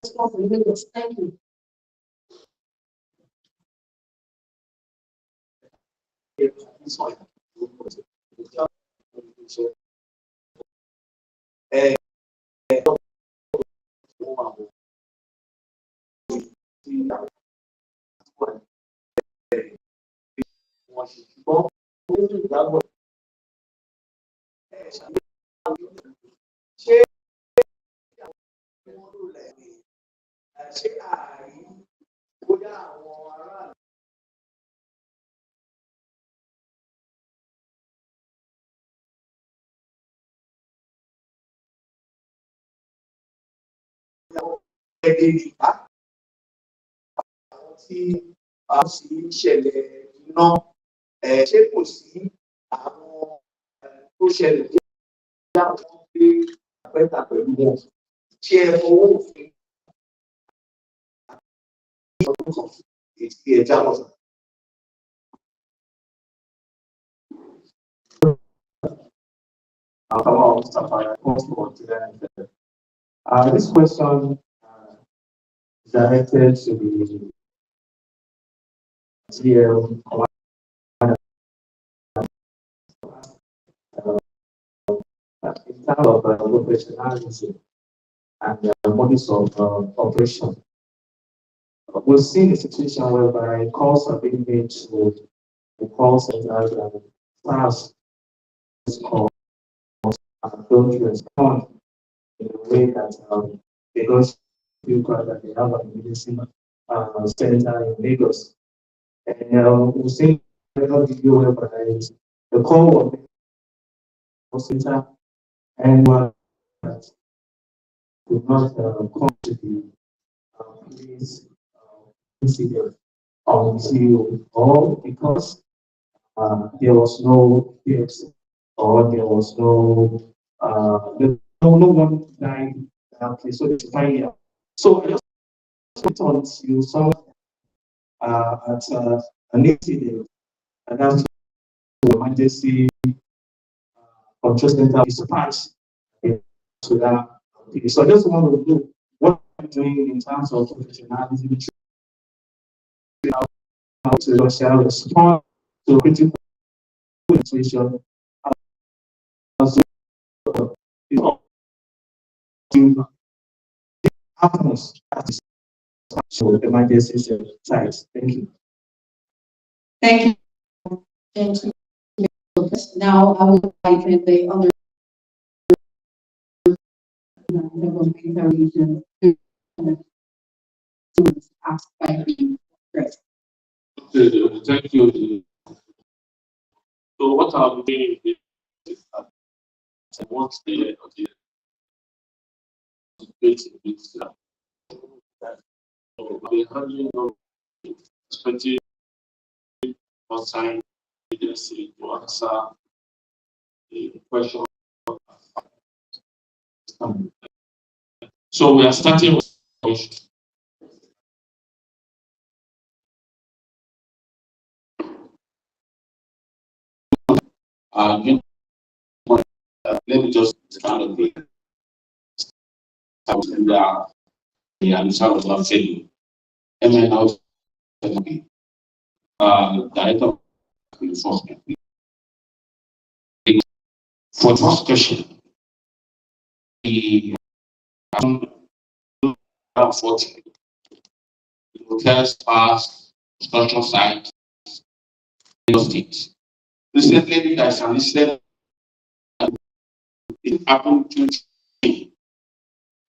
responsibilities? Thank you. tí a sì ń ṣẹlẹ̀ iná ṣé kò sí àwọn tó ṣẹlẹ̀ tó yá wọn gbé àpẹta pẹ̀lú wọn ṣé ẹ fọwọ́ òfin ọdún kan ètí ẹja lọ́sàn. This question is directed to the GL in terms of operationality and the modus of operation. We've seen a situation whereby calls are being made to the call centers and staff calls and don't respond in a way that they don't feel quite that they have an emergency center in Lagos. And we've seen a video whereby the call was center and that could not come to the police incident until or because there was no deaths or there was no one died in that place. So it's fine. So I just went on to some at an incident and that's the emergency control center dispatched to that. So I just want to know what I'm doing in terms of professionalism, how to respond to critical situation, happens at the emergency sites. Thank you. Thank you. Thank you. Now I would like the other asked by me. Thank you. So what I'm doing is once the handling of expecting outside agency to answer the question. So we are starting with let me just kind of the answer of our failure. MNL director of enforcement. For the first question, the 40 hotels, spas, construction sites, state. Recently, there is an incident. It happened to me.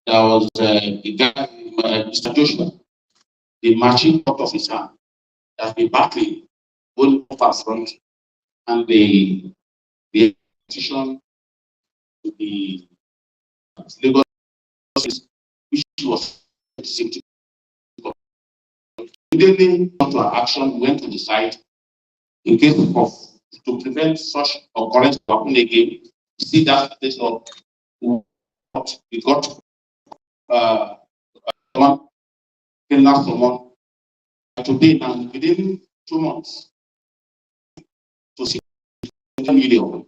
There was a guy, Mr. Joshua, the marching court officer, that been battling going over front, and the petition to the Lagos, which was immediately to action, we went to the site in case of to prevent such occurrence to happen again. See that place of we got one last someone today now within 2 months to see video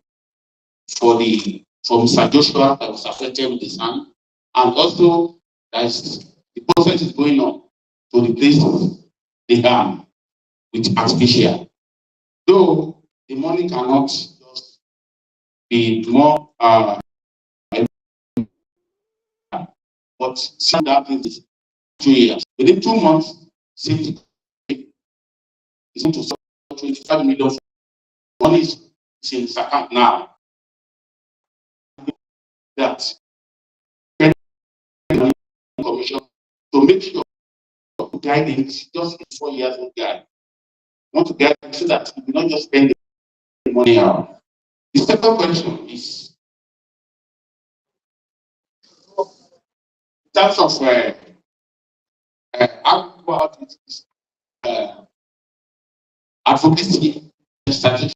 for Mr. Joshua that was affected with his hand, and also the process is going on to replace the hand with artificial. Though the money cannot just be more but see that is 2 years. Within 2 months, safety is going to 25 million money is in his account now. That commission to make sure guidance just 4 years old guy want to get so that he will not just spend the money out. The second question is in terms of how about this advocacy strategy.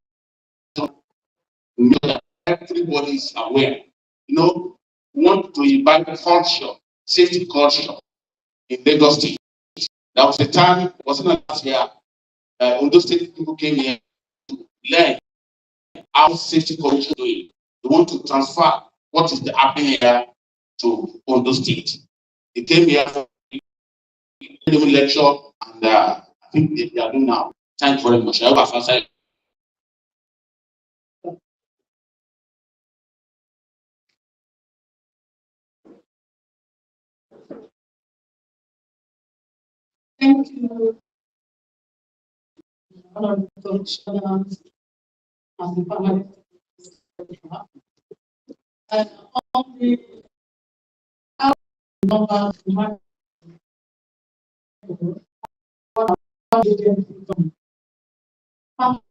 Everybody is aware. You know, we want to invite culture, safety culture in Lagos State. There was a time, wasn't last year, Ondo State people came here to learn how safety culture doing. They want to transfer what is happening here to Ondo State. They came here for a lecture, and I think they are doing now. Thank you very much. I hope I've answered. Thank you. Honorable Commissioners and the panel. And on the number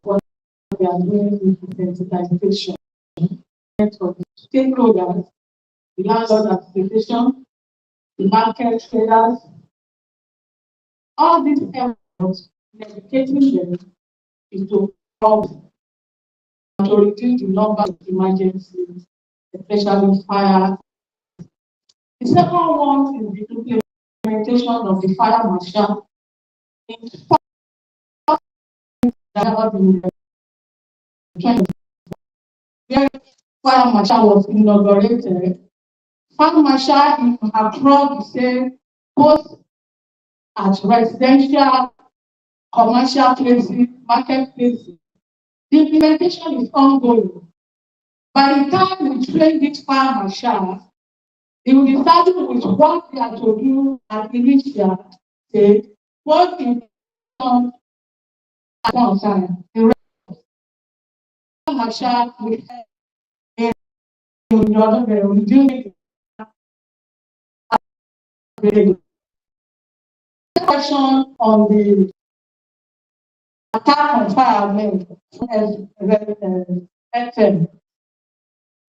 what we are doing with sensitization of stakeholders, the landlord association, the market traders, all these efforts, educating them is to help to reduce the number of emergencies, especially fire. The second one is the implementation of the fire marshal. Where fire marshal was inaugurated, fire marshal across the same both at residential, commercial places, market places. The implementation is ongoing. By the time we train this fire marshal, they will be starting with what they are to do at initial stage, what in at one time. The fire marshal will reduce the question on the attack on firemen FM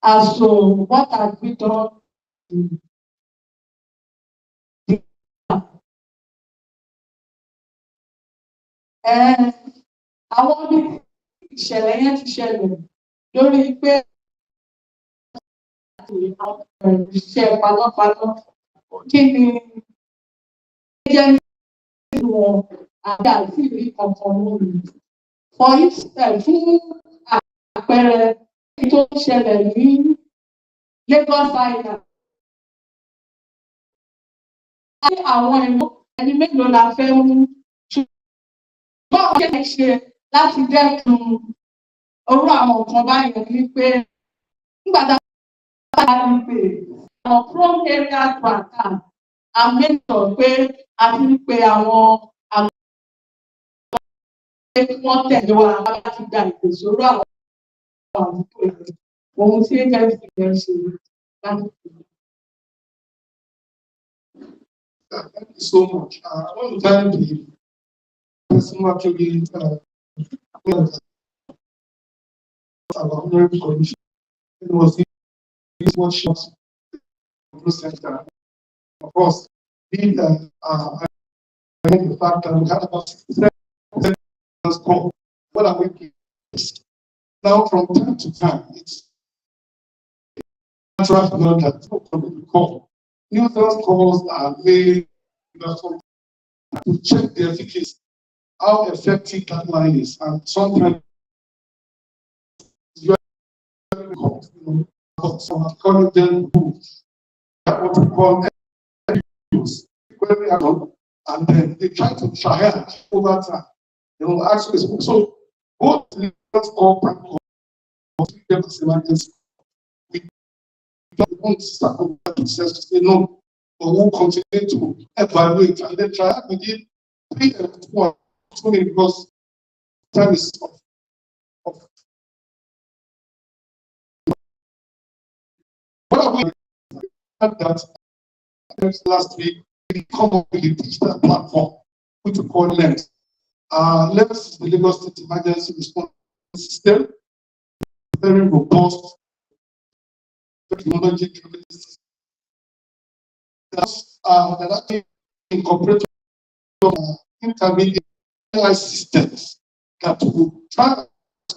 as to what have we done. Àwọn bí ìṣẹ̀lẹ̀ yẹn ti ṣẹlẹ̀ lórí pé iṣẹ́ panápaná kí ni jẹ́ nínú wọn àti àti ìrí kankan mú mi. Fún àpẹẹrẹ tó ṣẹlẹ̀ ní Lagos Island. Àwọn ẹni mélòó la fẹ́ mú? Báwo ṣe lè ṣe láti dẹ́kun orú àwọn nǹkan báyìí wípé nígbà tá a bá rí pé àwọn prone area to attack a make sure pé a ti ń pe àwọn pé kí wọ́n tẹ̀lé wa láti gba ìpèsè orú àwọn àdúgbò yìí. Ohun tí HFC yẹn ṣe láti pè é. Thank you so much. I want to thank the person who actually our honorable commission. It was this workshop center. Of course, I think the fact that we had about 7% call. What are we now from time to time? It's natural phenomenon that we call. New first calls are made to check the efficacy, how effective that line is, and sometimes you know, some are calling them what we call abuse, and then they try to triage over time. You know, actually, so both the first call and call, we don't start with the process to say no, but we'll continue to evaluate and then try within 3 and 4 because time is of What have we that last week? We come up with a digital platform, which we call LEMS. LEMS is the Lagos State Emergency Response System, very robust, technology-driven system. That actually incorporated intermediate AI systems that will try as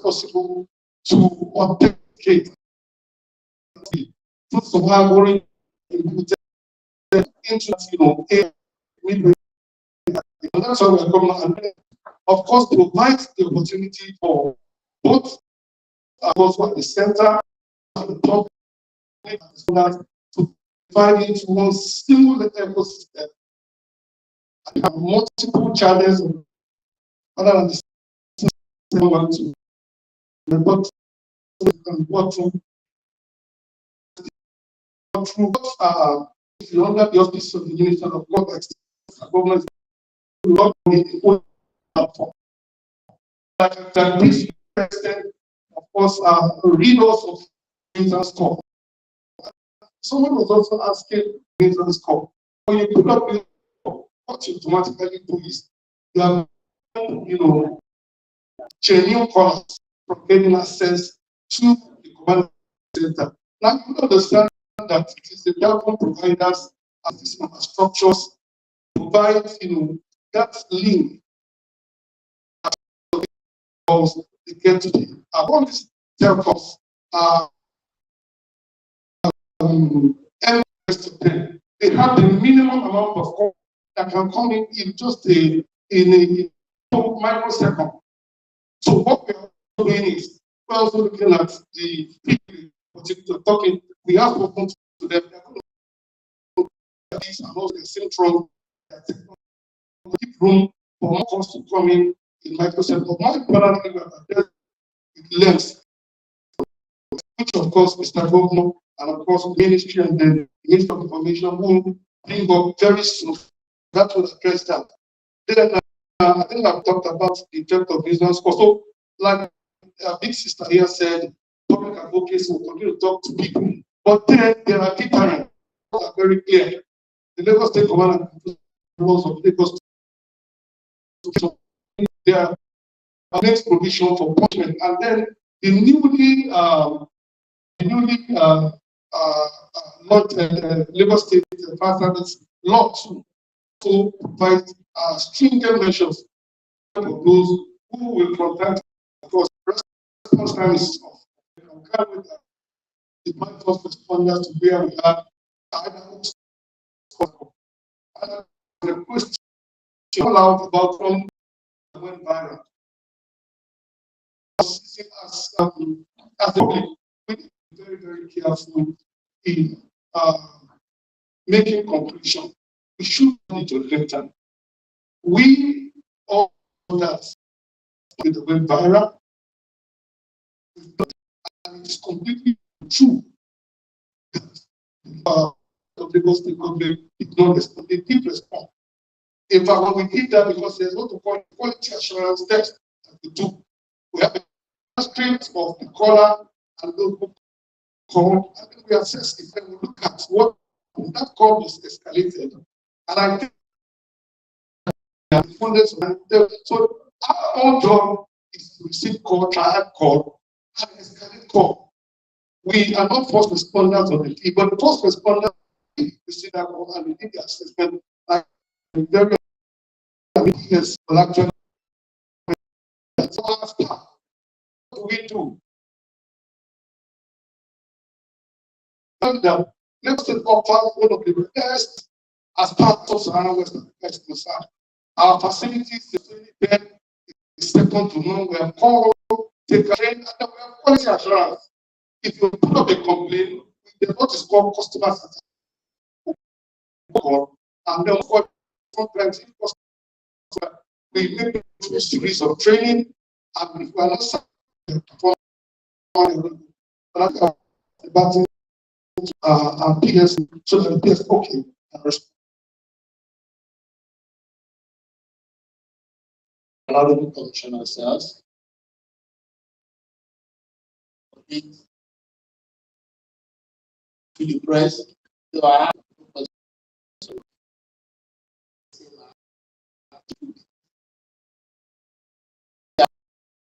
possible to authenticate. First of all, worrying into AI. And that's how we're coming on. And of course, provides the opportunity for both also at the center and the public to divide into one single ecosystem. And have multiple channels other than the system one to report through if you under the office of the Minister of Government, government will not be the only platform. That this president, of course, readers of maintenance call. Someone was also asking maintenance call. When you put up your what you automatically do is you have genuine callers from getting access to the command center. Now you understand that it is the platform providers as these infrastructures provide that link of the get to the all these telcos they have the minimum amount of call that can come in just in a microsecond. So what we are doing is we're also looking at the people talking. We have spoken to them. These are also the syndrome that keep room for more costs to come in Microsoft. But more importantly, we have with LEMS, which of course Mr. Governor and of course the Ministry and the Minister of Information will bring up very soon. That will address that. Then I think I've talked about the depth of business cost. So, like big sister here said, public advocacy will continue to talk to people, but then there are deterrents that are very clear. The Lagos State Command and laws of Lagos State, there makes provision for punishment, and then the newly not Lagos State Fire Service law to provide stringent measures for those who will contact. Of course, response time is off. The mind first responders to where we are. The question out about from went viral. As a public, we need to be very, very careful in making conclusion. We should need to later. We all know that with the went viral, and it's completely true that the Lagos State government did not respond. They did respond. In fact, when we did that, because there's what we call quality assurance test that we do, we have a transcript of the caller and those who called, and then we assess it and we look at what that call was escalated. And I think so our own job is to receive call, trial call, and escalate call. We are not first responders on the team, but the first responders receive that call and we did the assessment. Like very yes, well, actually, so after what do we do? And let's take offer one of the best as part of Sahara Western concerned. Our facilities, the second to none. We have called, take a train, and then we have quality assurance. If you put up a complaint, there's what is called customer satisfaction. And then sometimes we make a series of training, and if we are not satisfied, about our PS, so that the PS okay and respond. Another commissioner says, to the press. So I have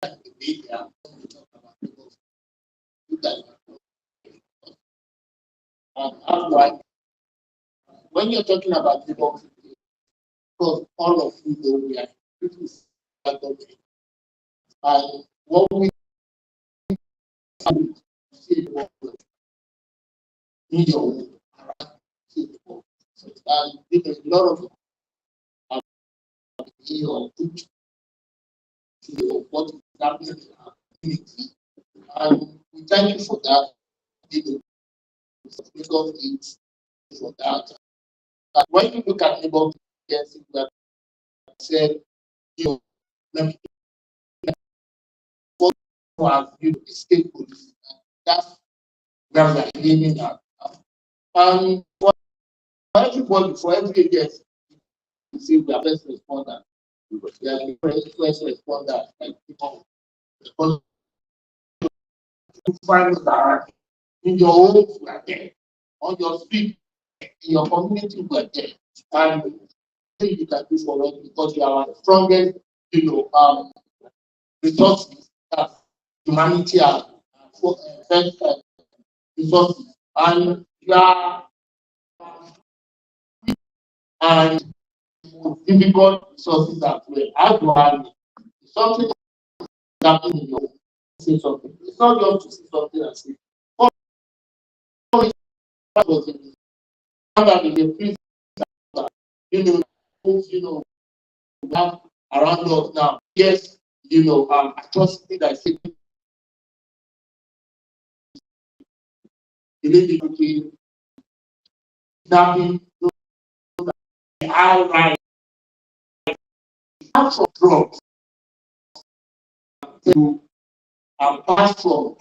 the media to talk about people that how do I, when you're talking about people, because all of you know we are people and what we see the world in your own around see the world. So there's a lot of your good to what is happening in our community. And we thank you for that. Because it's for that. But when you look at neighborhood agencies that said, you know, let me have state police. That's where we are aiming at. And for everybody, for every agency, you see, we are first responder. We are the first responder, like people. Because you find that in your homes, we are there. On your street, in your community, we are there. And thing you can do for us because you are our strongest, resources that humanity has resources. And you are and difficult resources as well. How do I something happening in your say something? It's not just to say something and say, oh, that was it. That is a place that we have around us now. Yes, atrocity that is taking between kidnapping, outright out from drugs to pass from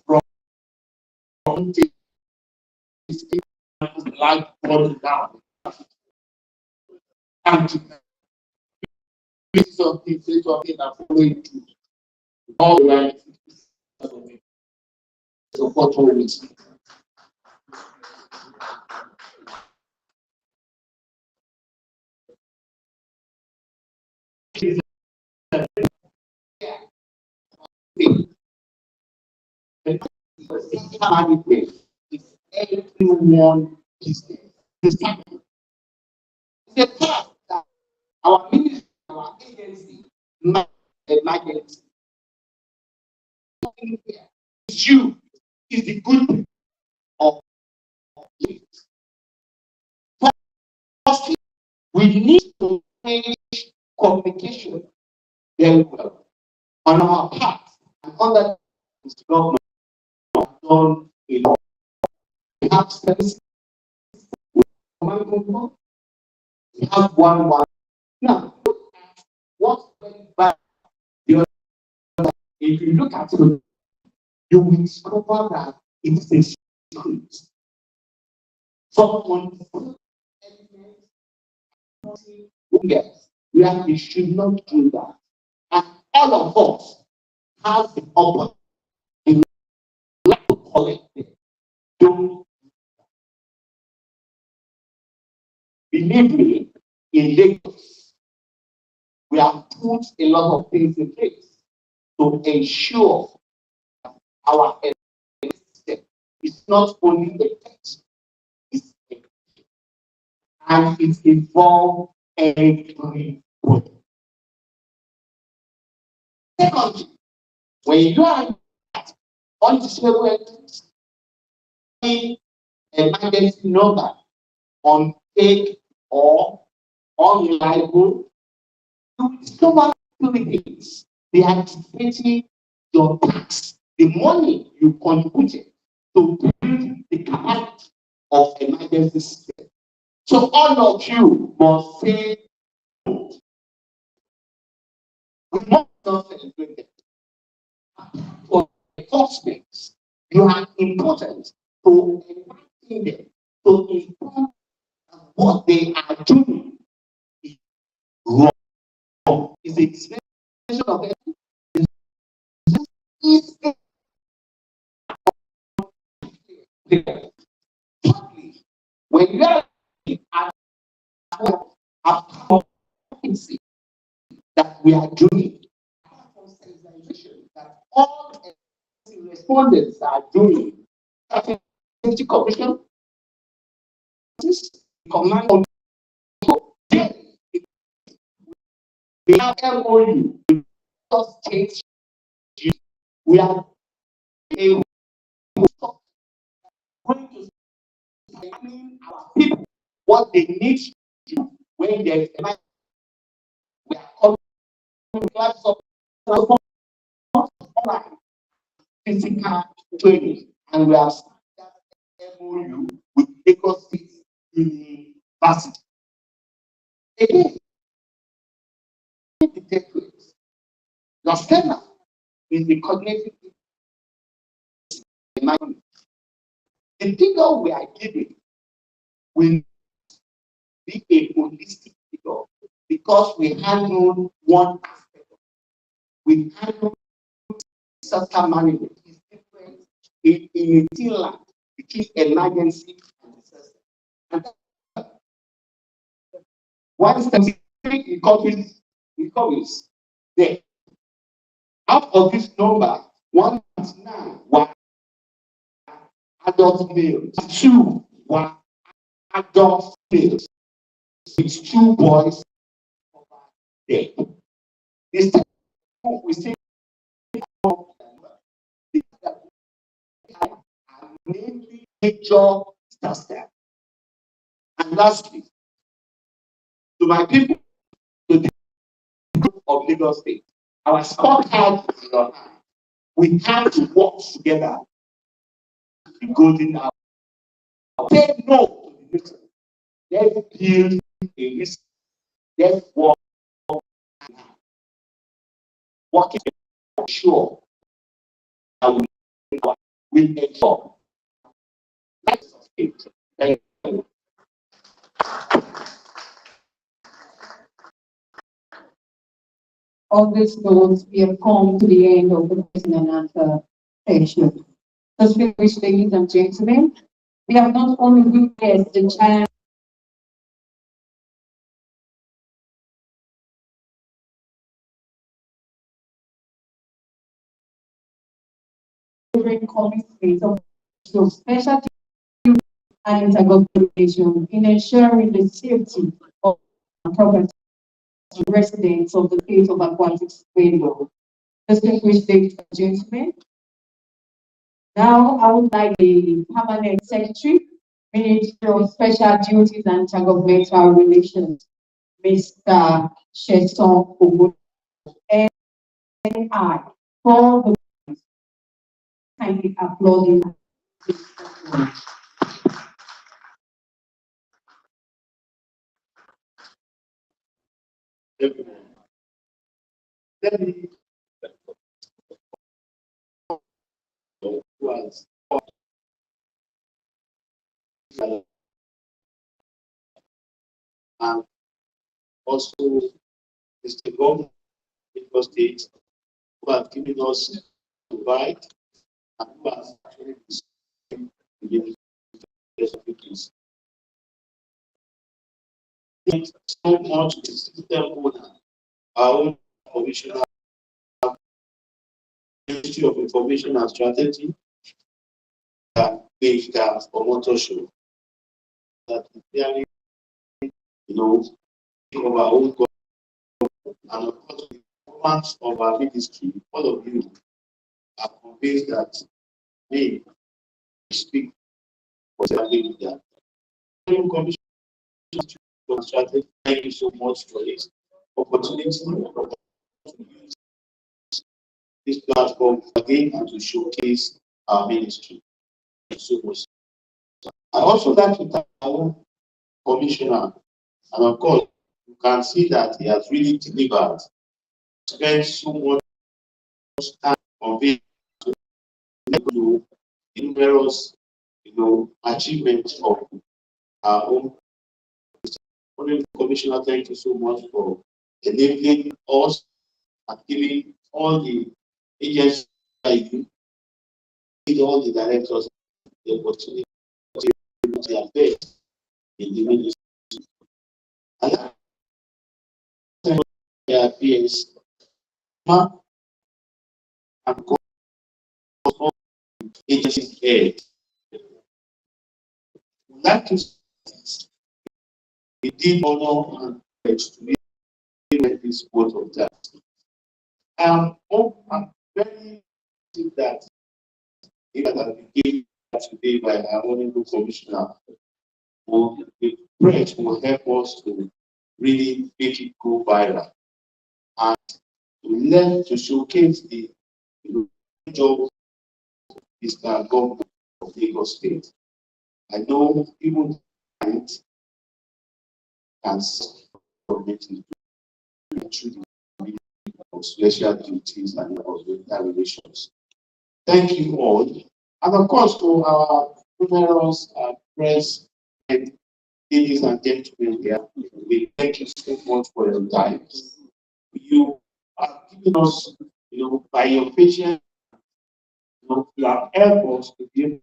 life falling down and to say something and follow it through. All the right support always. It's everyone business. It's a task that our ministry, our agency, emergency. It's you, is the good of it. Firstly, we need to manage communication very well on our part and under the government done a lot. We have services, we have one. Now, what's very bad? If you look at it, you will discover that it is a secret. Someone yes, we should not do that. And all of us have the opportunity to collect it. Don't believe me, in Lagos, we have put a lot of things in place to ensure our system is not only a text, it's a and it involves everybody. Secondly, when you are on disabled emergency number on fake or unreliable, you discover two things. They are activating your tax, the money you contributed to build the capacity of emergency system. So all of you must say, we must not celebrate them. For enforcement, you are important to enlighten them, to inform what they are doing is wrong. Is a expression of thirdly, When you are a policy that we are doing, that all respondents are doing, safety commission, this command of we have MOU, states, we are going to explain our people what they need to do when they we are coming to class of online physical training, and we have started MOU with Lagos State University. Again, the takeaways. Your STEM is the cognitive. The figure we are giving will be a holistic figure because we handle one aspect. We handle disaster management is different in a team land between emergency and disaster. And one specific recoveries there. Out of this number, 1.9 were adult males, 2 were adult males, with 2 boys there. This time we see mainly major disaster. And lastly, to my people, to the group of Lagos State, our scorecard is in your hand. We have to work together. The golden hour. Say no to the mission. Let's build a risk. Let's work. Working sure that we ensure. Let's sustain. Thank you. On this note, we have come to the end of the question and answer session. Distinguished ladies and gentlemen, we have not only witnessed the challenge commitment of special and intergovernmental in ensuring the safety of property residents of the state of aquatics framework. Distinguished ladies and gentlemen, now I would like the permanent secretary, Ministerial of Special Duties and Intergovernmental Relations, Mr. Sheson Ogo, and I, for the kindly applauding. Let me was and also Mr. Governor of State who have given us the right and who has actually given us so much the system owner, our own commissioner, Ministry of Information and Strategy, page that or motor show that clearly, of our own government and of course the performance of our ministry, all of you are convinced that we speak for the leader. Commission strategy, thank you so much for this opportunity to use this platform again and to showcase our ministry. Thank you so much. I also like to thank our commissioner, and of course, you can see that he has really delivered, spent so much time on this to numerous, achievements of our own. Commissioner, thank you so much for enabling us and giving all the agencies, all the directors the opportunity to do their best in the ministry. And that time there appears and God agency head. We like to say we did honor and pledge to be this both of that. I'm very think that if that became today by our honorable commissioner, the pledge will help us to really make it go viral and to learn to showcase the job is the government of Lagos State. I know even tonight can submit to of special duties and of relations. Thank you all. And of course, to our numerous press and ladies and gentlemen here, we thank you so much for your time. You are giving us, by your patience, you have helped us to give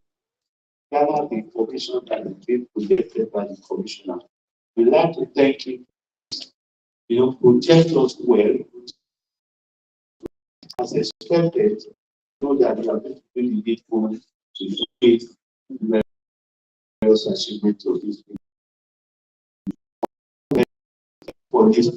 gather the information that is being projected by the commissioner. We'd like to thank you, protect us well, as expected, know that you are going to be the needful to face the various achievements of this for this